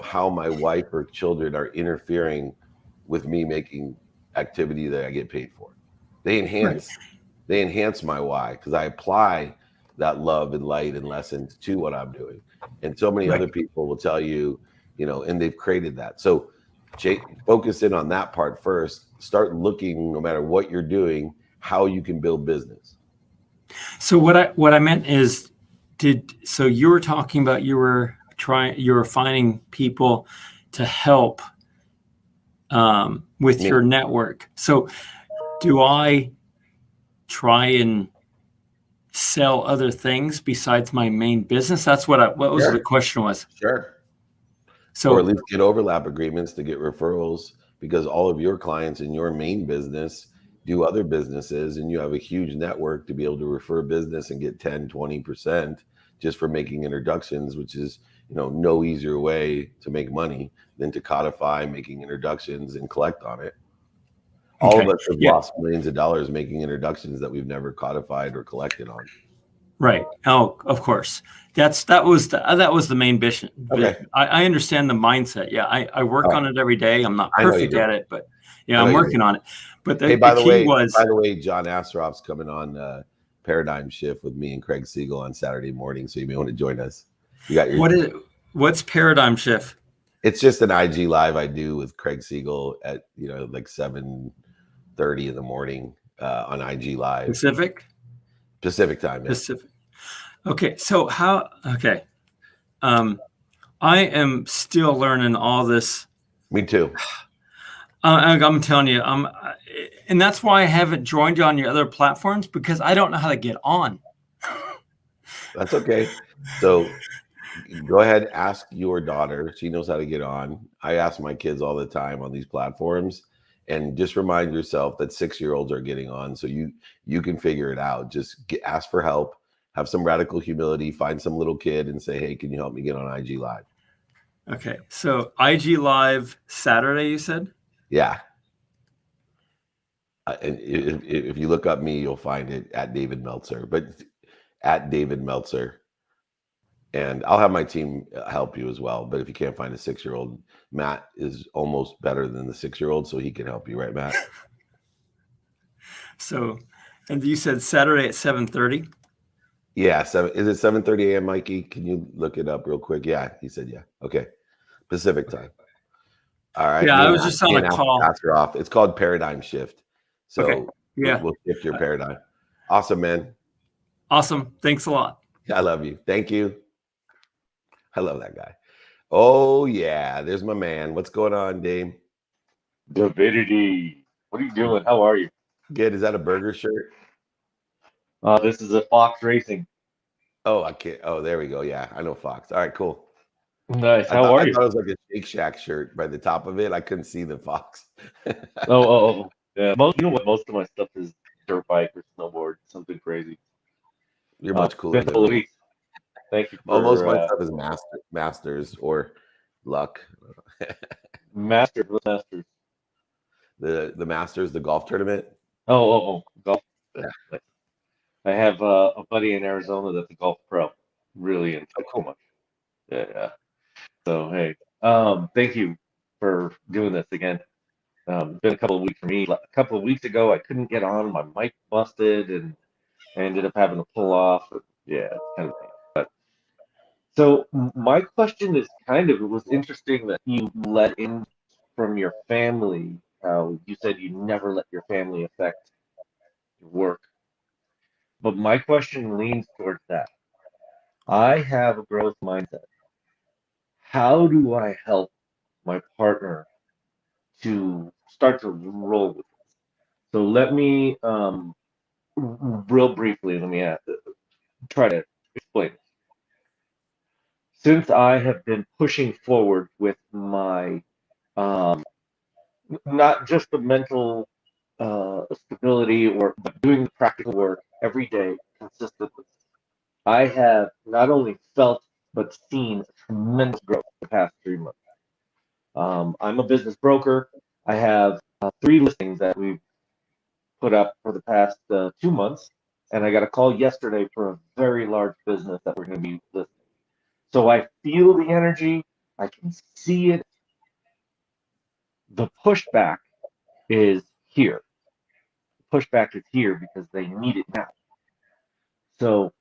how my wife or children are interfering with me making activity that I get paid for. They enhance my why, because I apply that love and light and lessons to what I'm doing. And so many other people will tell you, and they've created that. So Jake, focus in on that part first. Start looking, no matter what you're doing, how you can build business. So what I meant is, so you were talking about you were finding people to help with your network. So do I try and sell other things besides my main business? That's what was the question was. Sure. So, or at least get overlap agreements to get referrals, because all of your clients in your main business do other businesses, and you have a huge network to be able to refer business and get 10, 20% just for making introductions, which is, no easier way to make money than to codify making introductions and collect on it. All of us have lost millions of dollars making introductions that we've never codified or collected on. Right. Oh, of course. That was the main vision. Okay. I understand the mindset. Yeah, I work on it every day. I'm not perfect at it, but I'm working on it. But the key was. By the way, John Astroff's coming on Paradigm Shift with me and Craig Siegel on Saturday morning, so you may want to join us. You got your. What's Paradigm Shift? It's just an IG live I do with Craig Siegel at like 7:30 in the morning on IG live. Pacific time. Yeah. Pacific. Okay, so I am still learning all this. Me too. I'm telling you, and that's why I haven't joined you on your other platforms, because I don't know how to get on. That's okay. So go ahead, ask your daughter. She knows how to get on. I ask my kids all the time on these platforms, and just remind yourself that 6-year-olds are getting on, so you can figure it out. Just ask for help, have some radical humility, find some little kid and say, hey, can you help me get on IG Live? Okay, so IG Live Saturday, you said? Yeah. And if you look up me, you'll find it at David Meltzer, but at David Meltzer. And I'll have my team help you as well. But if you can't find a 6-year-old, Matt is almost better than the 6-year-old, so he can help you, right, Matt? So, and you said Saturday at 7:30? Yeah, is it 7:30 a.m., Mikey? Can you look it up real quick? Yeah, he said yeah. Okay, Pacific time. All right. Yeah, I was just on a call. Off. It's called Paradigm Shift. So okay. Yeah, we'll shift your paradigm. Awesome, man. Awesome. Thanks a lot. I love you. Thank you. I love that guy. Oh, yeah. There's my man. What's going on, Dame? Divinity. What are you doing? How are you? Good. Is that a burger shirt? This is a Fox Racing. Oh, I can't. Oh, there we go. Yeah, I know Fox. All right, cool. Nice. How are you? I thought it was like a Shake Shack shirt by the top of it. I couldn't see the Fox. Oh. Yeah. Most of my stuff is dirt bike or snowboard, something crazy. You're much cooler than me. Thank you. Most of my stuff is Masters or Luck. Masters. The Masters, the golf tournament. Oh, golf. Yeah. I have a buddy in Arizona that's a golf pro. Really into it so much. Yeah. So hey, thank you for doing this again. It's been a couple of weeks for me. A couple of weeks ago, I couldn't get on. My mic busted, and I ended up having to pull off. Yeah, it's kind of but so my question is it was interesting that you let in from your family, how you said you never let your family affect your work. But my question leans towards that. I have a growth mindset. How do I help my partner to start to roll with it? So let me, real briefly, let me try to explain it. Since I have been pushing forward with my, not just the mental stability or doing the practical work every day consistently, I have not only felt but seen tremendous growth the past 3 months. I'm a business broker. I have 3 listings that we've put up for the past 2 months, and I got a call yesterday for a very large business that we're going to be listing. So I feel the energy. I can see it. The pushback is here. The pushback is here because they need it now. So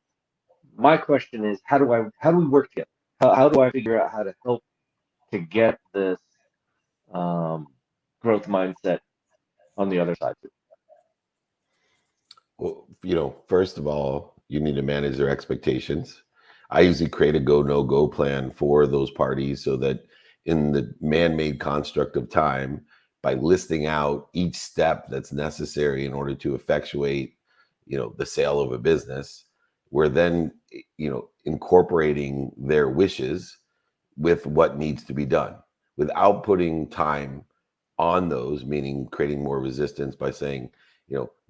my question is, how do we work together? How do I figure out how to help to get this growth mindset on the other side too? Well, first of all, you need to manage their expectations. I usually create a go, no go plan for those parties so that in the man-made construct of time, by listing out each step that's necessary in order to effectuate, the sale of a business, we're then, incorporating their wishes with what needs to be done without putting time on those, meaning creating more resistance by saying,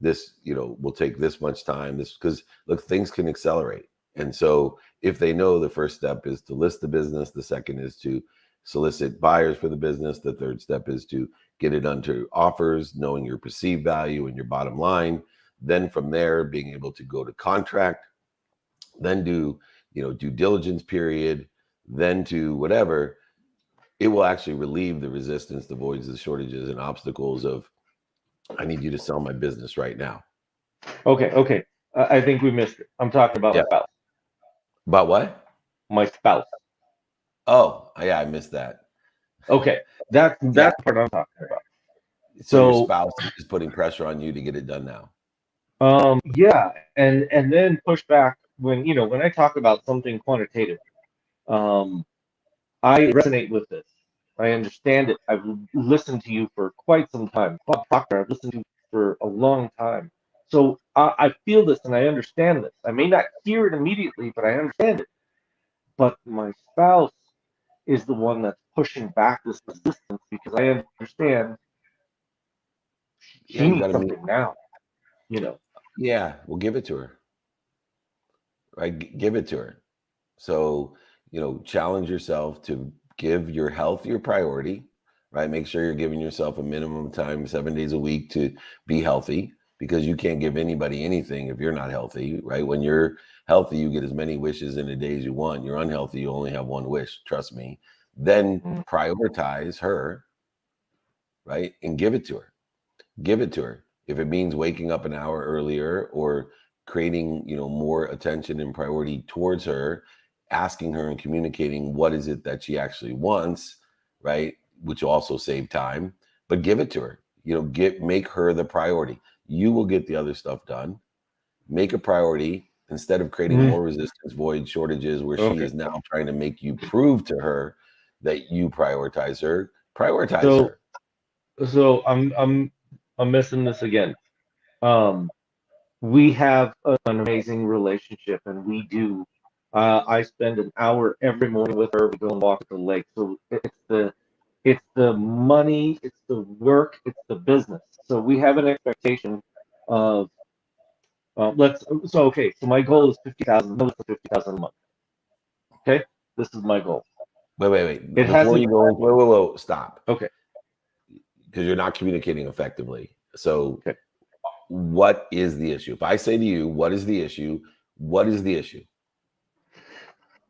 this, will take this much time, because look, things can accelerate. And so if they know the first step is to list the business, the second is to solicit buyers for the business, the third step is to get it onto offers, knowing your perceived value and your bottom line, then from there being able to go to contract, then do, due diligence period, then to whatever, it will actually relieve the resistance, the voids, the shortages and obstacles of, I need you to sell my business right now. Okay. I think we missed it. I'm talking about my spouse. About what? My spouse. Oh, yeah, I missed that. Okay, that's the part I'm talking about. So your spouse is putting pressure on you to get it done now. Yeah, and then push back when I talk about something quantitative. I resonate with this. I understand it. I've listened to you for quite some time. Bob Proctor, I've listened to you for a long time. So I feel this and I understand this. I may not hear it immediately, but I understand it. But my spouse is the one that's pushing back this resistance because I understand she needs something now. Yeah, well, give it to her. Right? Give it to her. So, challenge yourself to give your health your priority, right? Make sure you're giving yourself a minimum time, 7 days a week to be healthy, because you can't give anybody anything if you're not healthy, right? When you're healthy, you get as many wishes in a day as you want. You're unhealthy, you only have one wish, trust me. Then prioritize her, right? And give it to her. Give it to her. If it means waking up an hour earlier or creating, more attention and priority towards her, asking her and communicating what is it that she actually wants, right? Which will also save time, but give it to her. Make her the priority. You will get the other stuff done. Make a priority instead of creating more resistance, void, shortages, where she is now trying to make you prove to her that you prioritize her. Prioritize her. So I'm missing this again. We have an amazing relationship, and we do. I spend an hour every morning with her. We go and walk at the lake. So it's the money, it's the work, it's the business. So we have an expectation of So my goal is 50,000. No, it's 50,000 a month. Okay, this is my goal. Wait. Before you go, whoa, stop. Okay. Because you're not communicating effectively. So what is the issue? If I say to you, what is the issue? What is the issue?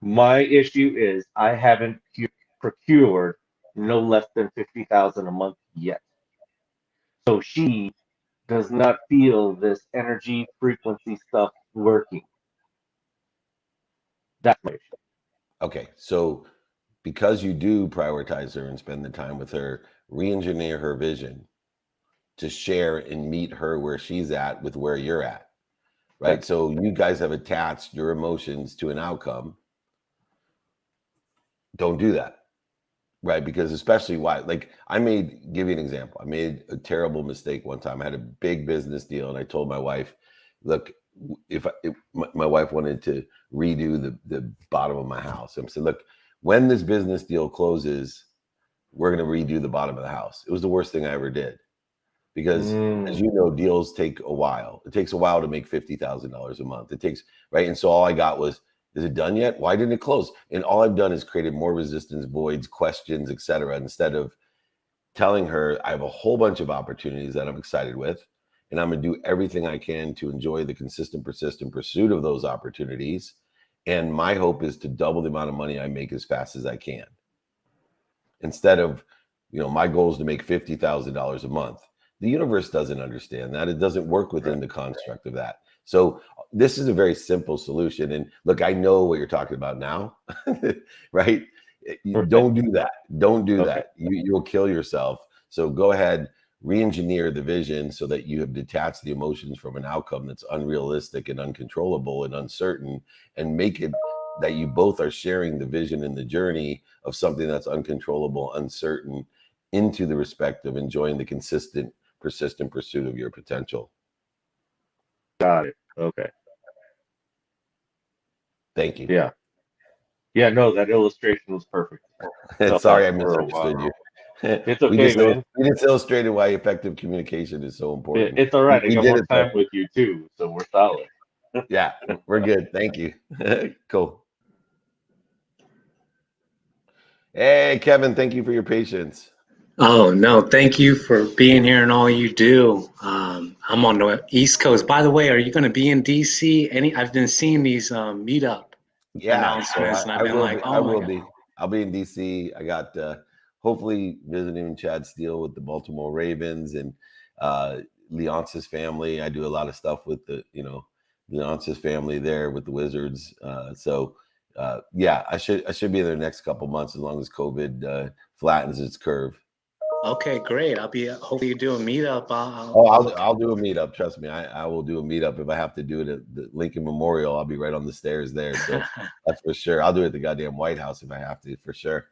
My issue is I haven't procured no less than 50,000 a month yet. So she does not feel this energy frequency stuff working. That's my issue. Okay, so because you do prioritize her and spend the time with her, re-engineer her vision to share and meet her where she's at with where you're at, right? Okay. So you guys have attached your emotions to an outcome. Don't do that, right? Because especially give you an example. I made a terrible mistake one time. I had a big business deal and I told my wife, look, if my wife wanted to redo the bottom of my house, I said, look, when this business deal closes, we're going to redo the bottom of the house. It was the worst thing I ever did because, as you know, deals take a while. It takes a while to make $50,000 a month. It takes, right? And so all I got was, is it done yet? Why didn't it close? And all I've done is created more resistance, voids, questions, etc. Instead of telling her I have a whole bunch of opportunities that I'm excited with, and I'm going to do everything I can to enjoy the consistent, persistent pursuit of those opportunities. And my hope is to double the amount of money I make as fast as I can. Instead of, my goal is to make $50,000 a month. The universe doesn't understand that. It doesn't work within the construct of that. So this is a very simple solution. And look, I know what you're talking about now, right? Don't do that. Don't do that. You'll kill yourself. So go ahead, re-engineer the vision so that you have detached the emotions from an outcome that's unrealistic and uncontrollable and uncertain, and make it that you both are sharing the vision and the journey of something that's uncontrollable, uncertain, into the respect of enjoying the consistent, persistent pursuit of your potential. Got it. Okay. Thank you. Yeah. Yeah, no, that illustration was perfect. Sorry I misunderstood you. It's okay, man. We just illustrated why effective communication is so important. It's all right. I We got did more it, time though. with you too, so we're solid. Yeah, we're good. Thank you. Cool. Hey, Kevin, thank you for your patience. Oh, no, thank you for being here and all you do. I'm on the East Coast. By the way, are you going to be in DC? I've been seeing these meetup announcements, so and I've been like, oh I my will God. be. I'll be in DC. I got hopefully visiting Chad Steele with the Baltimore Ravens and Leonce's family. I do a lot of stuff with the Leonce's family there with the Wizards. Yeah, I should be there the next couple months as long as COVID flattens its curve. Okay, great. Hopefully you do a meetup. I'll do a meetup. Trust me, I will do a meetup. If I have to do it at the Lincoln Memorial, I'll be right on the stairs there. So that's for sure. I'll do it at the goddamn White House if I have to, for sure.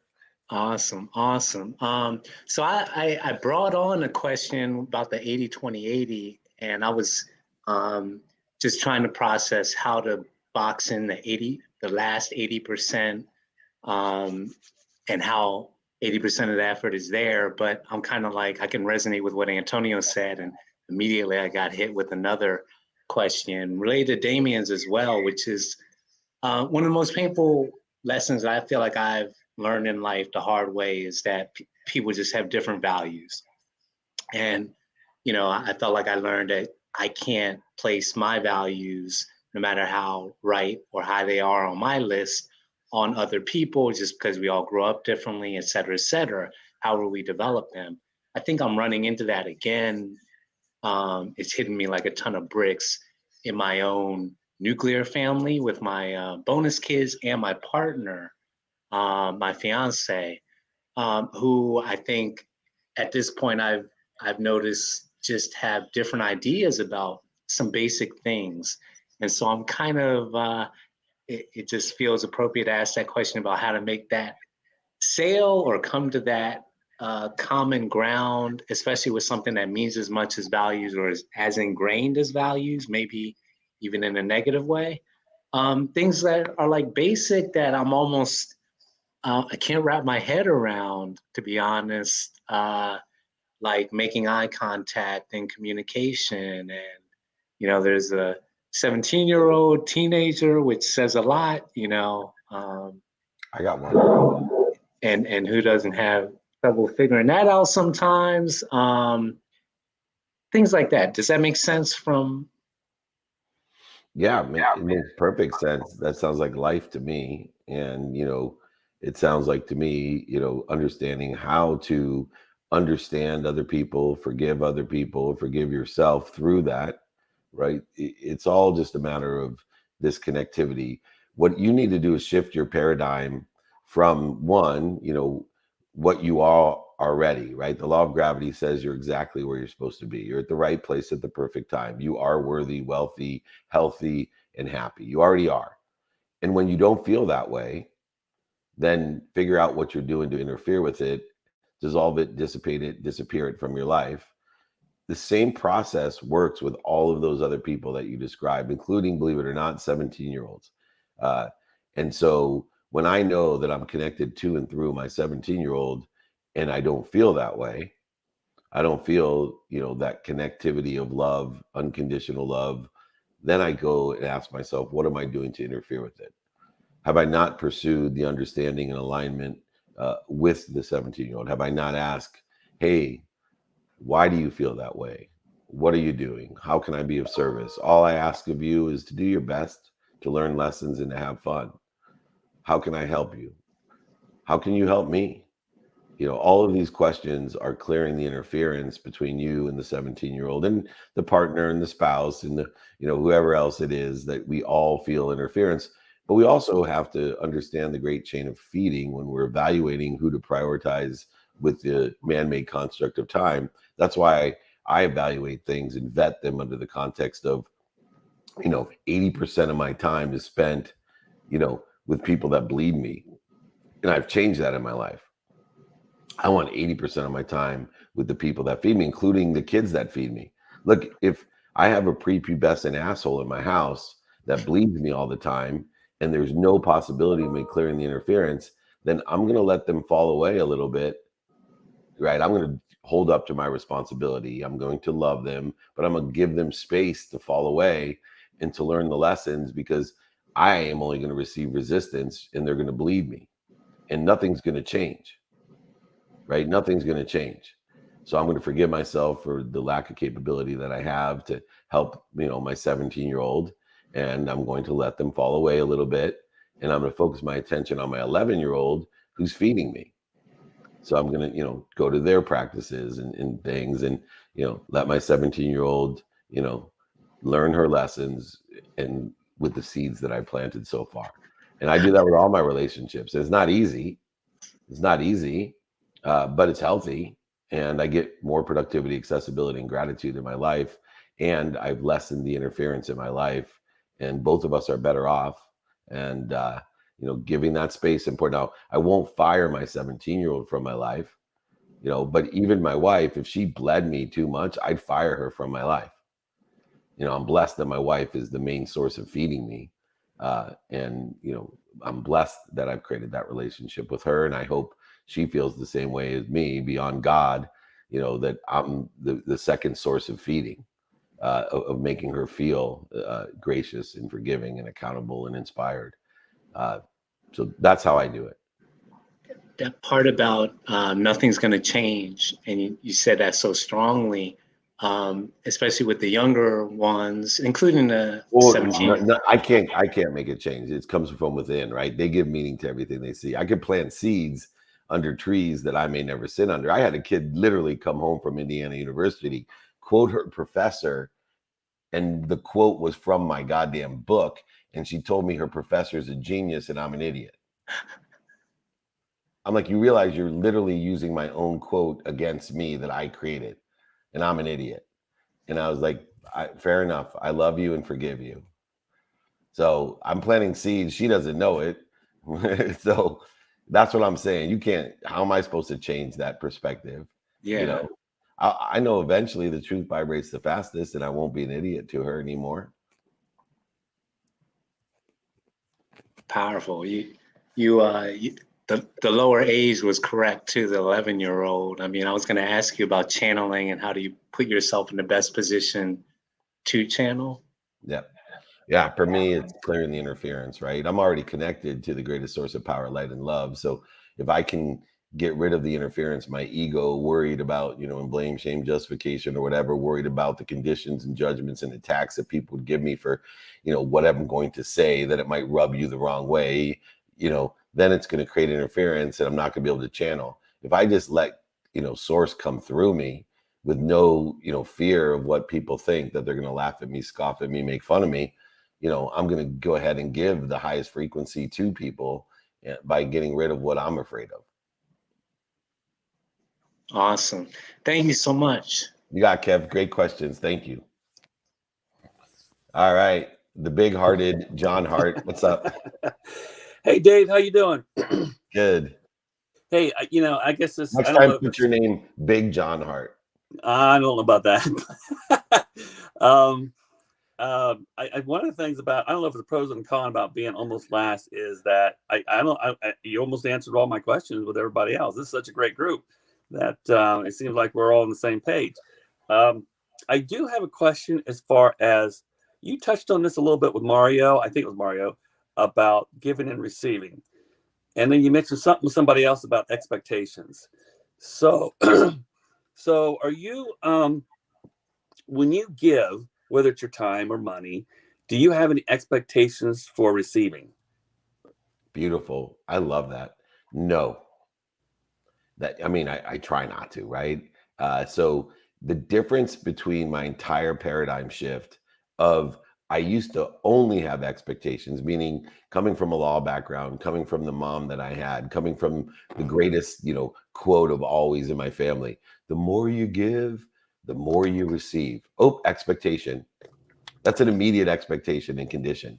Awesome. So I brought on a question about the 80-20-80, and I was just trying to process how to box in the last 80%, and how 80% of the effort is there. But I'm kind of like, I can resonate with what Antonio said, and immediately I got hit with another question related to Damien's as well, which is one of the most painful lessons that I feel like I've learned in life the hard way is that people just have different values. And, I felt like I learned that I can't place my values, no matter how right or high they are on my list, on other people just because we all grow up differently, et cetera, et cetera. How will we develop them? I think I'm running into that again. It's hitting me like a ton of bricks in my own nuclear family with my bonus kids and my partner, my fiance, who I think at this point I've noticed just have different ideas about some basic things. And so I'm kind of, it just feels appropriate to ask that question about how to make that sale or come to that common ground, especially with something that means as much as values or is as ingrained as values, maybe even in a negative way. Things that are like basic that I'm almost, I can't wrap my head around, to be honest, like making eye contact and communication. And, there's a 17-year-old teenager, which says a lot, I got one. And who doesn't have trouble figuring that out sometimes. Things like that. Does that make sense from? Yeah, it makes perfect sense. That sounds like life to me. And, it sounds like to me, understanding how to understand other people, forgive yourself through that, right? It's all just a matter of this connectivity. What you need to do is shift your paradigm from one, what you are already, right? The law of gravity says you're exactly where you're supposed to be. You're at the right place at the perfect time. You are worthy, wealthy, healthy, and happy. You already are. And when you don't feel that way, then figure out what you're doing to interfere with it, dissolve it, dissipate it, disappear it from your life. The same process works with all of those other people that you described, including, believe it or not, 17-year-olds. And so when I know that I'm connected to and through my 17-year-old and I don't feel that way, I don't feel, that connectivity of love, unconditional love, then I go and ask myself, what am I doing to interfere with it? Have I not pursued the understanding and alignment with the 17-year-old? Have I not asked, hey, why do you feel that way? What are you doing? How can I be of service? All I ask of you is to do your best, to learn lessons and to have fun. How can I help you? How can you help me? All of these questions are clearing the interference between you and the 17-year-old and the partner and the spouse and whoever else it is that we all feel interference. But we also have to understand the great chain of feeding when we're evaluating who to prioritize with the man-made construct of time. That's why I evaluate things and vet them under the context of, 80% of my time is spent, with people that bleed me. And I've changed that in my life. I want 80% of my time with the people that feed me, including the kids that feed me. Look, if I have a prepubescent asshole in my house that bleeds me all the time, and there's no possibility of me clearing the interference, then I'm going to let them fall away a little bit, right? I'm going to hold up to my responsibility. I'm going to love them, but I'm going to give them space to fall away and to learn the lessons, because I am only going to receive resistance and they're going to bleed me, and nothing's going to change, right? Nothing's going to change. So I'm going to forgive myself for the lack of capability that I have to help, my 17-year-old, and I'm going to let them fall away a little bit. And I'm going to focus my attention on my 11-year-old who's feeding me. So I'm going to, go to their practices and things, and, let my 17-year-old, learn her lessons and with the seeds that I planted so far. And I do that with all my relationships. It's not easy. But it's healthy. And I get more productivity, accessibility, and gratitude in my life. And I've lessened the interference in my life. And both of us are better off. And, giving that space important. Now, I won't fire my 17-year-old from my life, but even my wife, if she bled me too much, I'd fire her from my life. I'm blessed that my wife is the main source of feeding me. And I'm blessed that I've created that relationship with her. And I hope she feels the same way as me, beyond God, that I'm the second source of feeding, of making her feel gracious and forgiving and accountable and inspired. So that's how I do it. That part about nothing's going to change, and you said that so strongly, especially with the younger ones, including the 17. No, I can't make it change. It comes from within, right? They give meaning to everything they see. I can plant seeds under trees that I may never sit under. I had a kid literally come home from Indiana University, quote her professor, and the quote was from my goddamn book, and she told me her professor is a genius and I'm an idiot. I'm like, you realize you're literally using my own quote against me that I created, and I'm an idiot. And I was like, fair enough. I love you and forgive you. So I'm planting seeds. She doesn't know it. So that's what I'm saying. You can't, how am I supposed to change that perspective? Yeah. I know eventually the truth vibrates the fastest, and I won't be an idiot to her anymore. Powerful. The lower age was correct too, the 11-year-old. I mean, I was going to ask you about channeling and how do you put yourself in the best position to channel? Yeah. For me, it's clearing the interference, right? I'm already connected to the greatest source of power, light, and love. So if I can get rid of the interference, my ego worried about, and blame, shame, justification, or whatever, worried about the conditions and judgments and attacks that people would give me for, what I'm going to say, that it might rub you the wrong way, then it's going to create interference, and I'm not going to be able to channel. If I just let, source come through me with no, fear of what people think, that they're going to laugh at me, scoff at me, make fun of me, I'm going to go ahead and give the highest frequency to people by getting rid of what I'm afraid of. Awesome. Thank you so much. You got Kev. Great questions. Thank you. All right. The big-hearted John Hart. What's up? Hey, Dave. How you doing? Good. Hey, I guess this. Next I don't time, know put your name Big John Hart. I don't know about that. One of the things about, I don't know if the pros and cons about being almost last is that you almost answered all my questions with everybody else. This is such a great group that it seems like we're all on the same page. I do have a question as far as you touched on this a little bit with Mario. I think it was Mario about giving and receiving. And then you mentioned something with somebody else about expectations. So, so are you, when you give, whether it's your time or money, do you have any expectations for receiving? Beautiful. I love that. No. I try not to, right? So the difference between my entire paradigm shift of I used to only have expectations, meaning coming from a law background, coming from the mom that I had, coming from the greatest, quote of always in my family. The more you give, the more you receive. Oh, expectation. That's an immediate expectation and condition,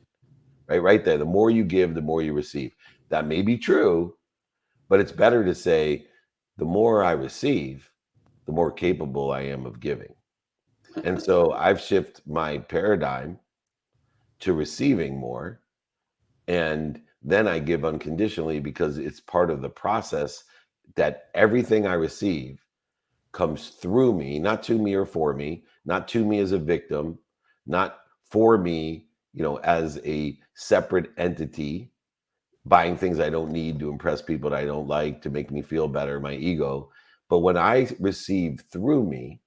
right? Right there. The more you give, the more you receive. That may be true, but it's better to say, the more I receive, the more capable I am of giving. And so I've shifted my paradigm to receiving more. And then I give unconditionally because it's part of the process that everything I receive comes through me, not to me or for me, not to me as a victim, not for me, as a separate entity, buying things I don't need to impress people that I don't like, to make me feel better, my ego. But when I receive through me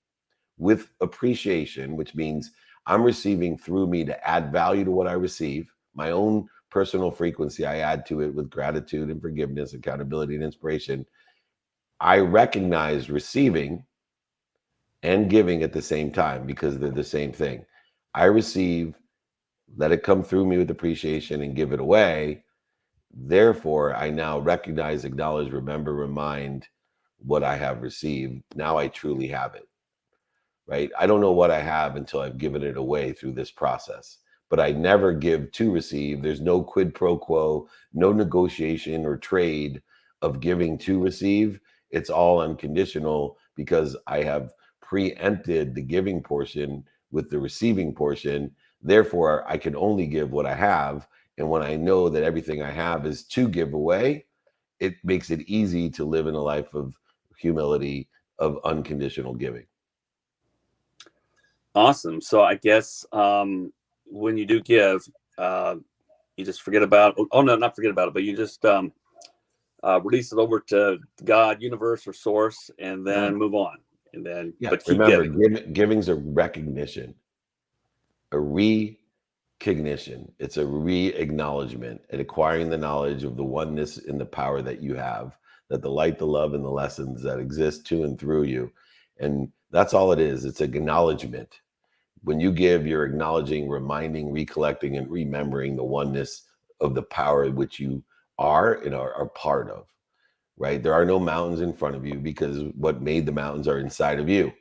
with appreciation, which means I'm receiving through me to add value to what I receive, my own personal frequency, I add to it with gratitude and forgiveness, accountability and inspiration. I recognize receiving and giving at the same time because they're the same thing. I receive, let it come through me with appreciation and give it away. Therefore, I now recognize, acknowledge, remember, remind what I have received. Now I truly have it, right? I don't know what I have until I've given it away through this process, but I never give to receive. There's no quid pro quo, no negotiation or trade of giving to receive. It's all unconditional because I have preempted the giving portion with the receiving portion. Therefore, I can only give what I have. And when I know that everything I have is to give away, it makes it easy to live in a life of humility, of unconditional giving. Awesome. So I guess when you do give, you just forget about, oh no, not forget about it, but you just release it over to God, universe, or source, and then move on. And then, but keep remember, giving. Giving's a recognition, a recognition. It's a re-acknowledgement and acquiring the knowledge of the oneness and the power that you have, that the light, the love, and the lessons that exist to and through you. And that's all it is. It's acknowledgement. When you give, you're acknowledging, reminding, recollecting, and remembering the oneness of the power which you are and are part of, right? There are no mountains in front of you because what made the mountains are inside of you.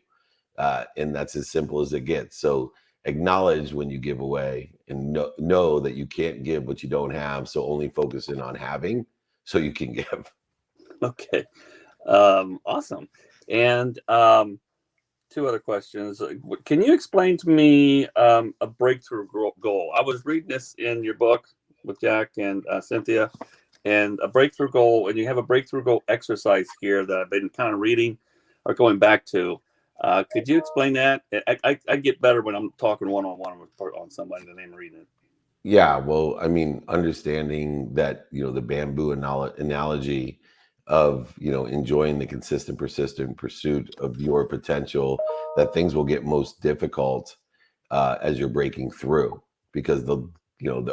And that's as simple as it gets. So acknowledge when you give away and know that you can't give what you don't have. So only focus in on having so you can give. Okay. Awesome. And two other questions. Can you explain to me a breakthrough goal? I was reading this in your book with Jack and Cynthia, and a breakthrough goal, and you have a breakthrough goal exercise here that I've been kind of reading or going back to. Could you explain that? I get better when I'm talking one-on-one on somebody than I'm reading it. Yeah, well, I mean, understanding that, the bamboo analogy of, enjoying the consistent, persistent pursuit of your potential, that things will get most difficult as you're breaking through, because the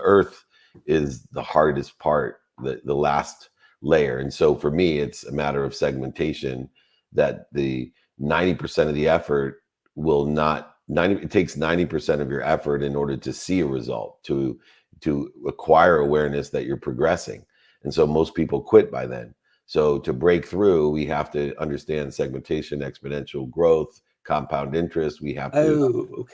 earth is the hardest part, the last layer. And so for me, it's a matter of segmentation, that the 90% of the effort will not it takes 90% of your effort in order to see a result, to acquire awareness that you're progressing. And so most people quit by then. So to break through, we have to understand segmentation, exponential growth, compound interest. We have to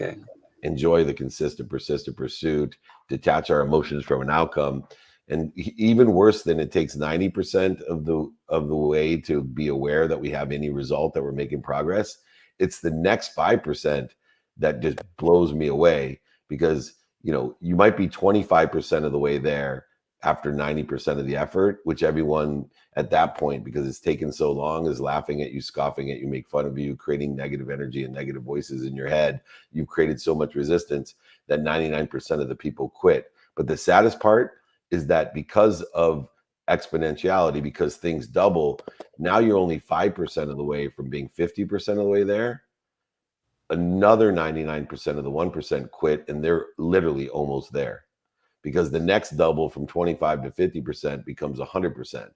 enjoy the consistent, persistent pursuit, detach our emotions from an outcome. And even worse than it takes 90% of the way to be aware that we have any result, that we're making progress, it's the next 5% that just blows me away, because you might be 25% of the way there after 90% of the effort, which everyone at that point, because it's taken so long, is laughing at you, scoffing at you, make fun of you, creating negative energy and negative voices in your head. You've created so much resistance that 99% of the people quit. But the saddest part is that because of exponentiality, because things double, now you're only 5% of the way from being 50% of the way there. Another 99% of the 1% quit, and they're literally almost there, because the next double from 25 to 50% becomes 100%,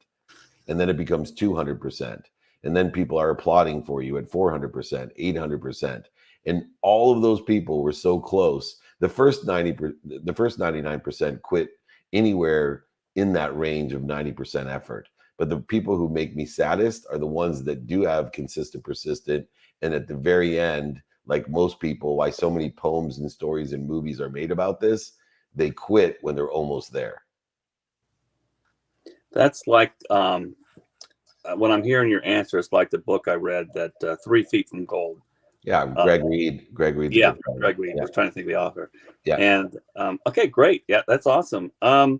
and then it becomes 200%, and then people are applauding for you at 400%, 800%, and all of those people were so close. The first 99% quit anywhere in that range of 90% effort. But the people who make me saddest are the ones that do have consistent, persistent, and at the very end, like most people, why so many poems and stories and movies are made about this, they quit when they're almost there. That's like when I'm hearing your answer, it's like the book I read, that 3 Feet from Gold. Yeah, Greg Reed. Greg Reed. Yeah, Greg Reed. I was trying to think of the author. Yeah. And okay, great. Yeah, that's awesome. I'm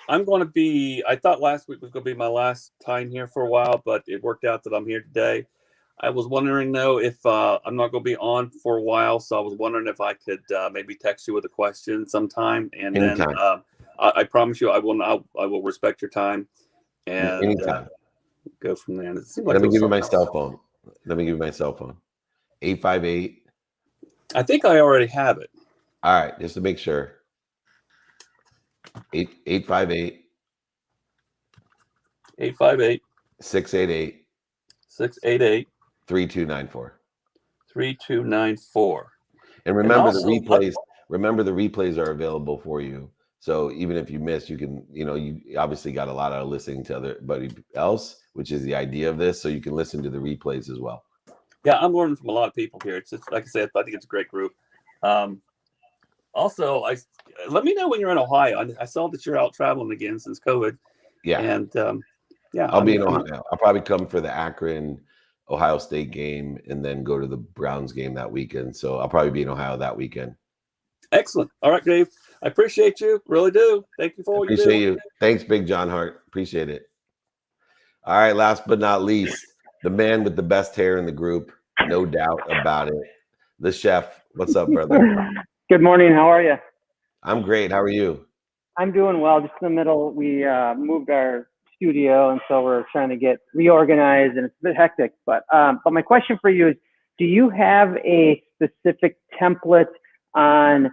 going to be, I thought last week was going to be my last time here for a while, but it worked out that I'm here today. I was wondering, though, if I'm not going to be on for a while, so I was wondering if I could maybe text you with a question sometime, and Anytime. Then I promise you I will respect your time and go from there. Let me give you my cell phone. 858. I think I already have it. All right, just to make sure. 858. 858. 688. 688. 3294. 3294. And remember, also, the replays are available for you. So even if you miss, you can, you obviously got a lot out of listening to everybody else, which is the idea of this. So you can listen to the replays as well. Yeah, I'm learning from a lot of people here. It's just, like I said, I think it's a great group. Also, let me know when you're in Ohio. I saw that you're out traveling again since COVID. Yeah. And yeah, I'll be in Ohio. I'll probably come for the Akron Ohio State game and then go to the Browns game that weekend. So I'll probably be in Ohio that weekend. Excellent. All right, Dave. I appreciate you. Really do. Thank you for all you do. Appreciate you. Thanks, Big John Hart. Appreciate it. All right. Last but not least, the man with the best hair in the group. No doubt about it. The chef. What's up, brother? Good morning. How are you? I'm great. How are you? I'm doing well. Just in the middle, we moved our studio, and so we're trying to get reorganized, and it's a bit hectic. But my question for you is, do you have a specific template on?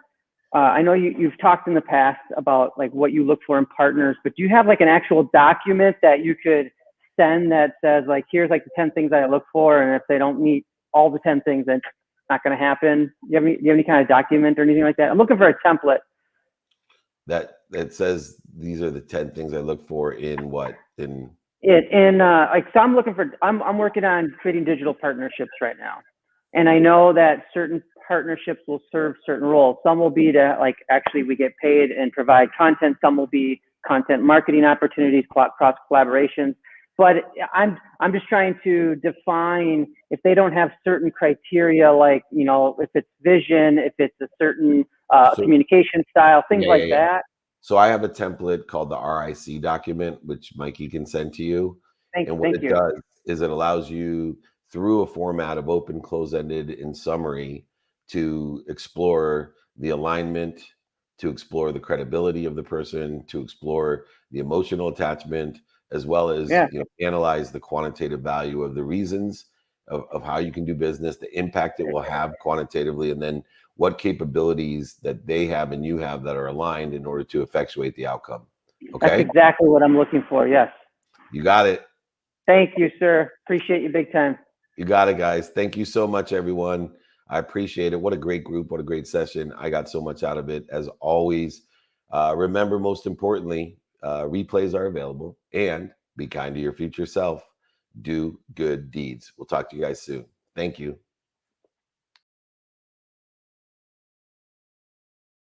I know you've talked in the past about like what you look for in partners, but do you have like an actual document that you could send that says like, here's like the 10 things I look for, and if they don't meet all the 10 things, then it's not going to happen? Do you have any kind of document or anything like that? I'm looking for a template that says these are the 10 things I look for in what? So I'm looking for, I'm working on creating digital partnerships right now. And I know that certain partnerships will serve certain roles. Some will be to like, actually we get paid and provide content. Some will be content marketing opportunities, cross collaborations. But I'm just trying to define if they don't have certain criteria, like, if it's vision, if it's a certain communication style, things like that. So I have a template called the RIC document, which Mikey can send to you. And what it does is it allows you, through a format of open, close-ended, and summary, to explore the alignment, to explore the credibility of the person, to explore the emotional attachment, as well as analyze the quantitative value of the reasons of how you can do business, the impact it will have quantitatively, and then what capabilities that they have and you have that are aligned in order to effectuate the outcome. Okay? That's exactly what I'm looking for, yes. You got it. Thank you, sir. Appreciate you big time. You got it, guys. Thank you so much, everyone. I appreciate it. What a great group. What a great session. I got so much out of it. As always, remember, most importantly, replays are available, and be kind to your future self. Do good deeds. We'll talk to you guys soon. Thank you.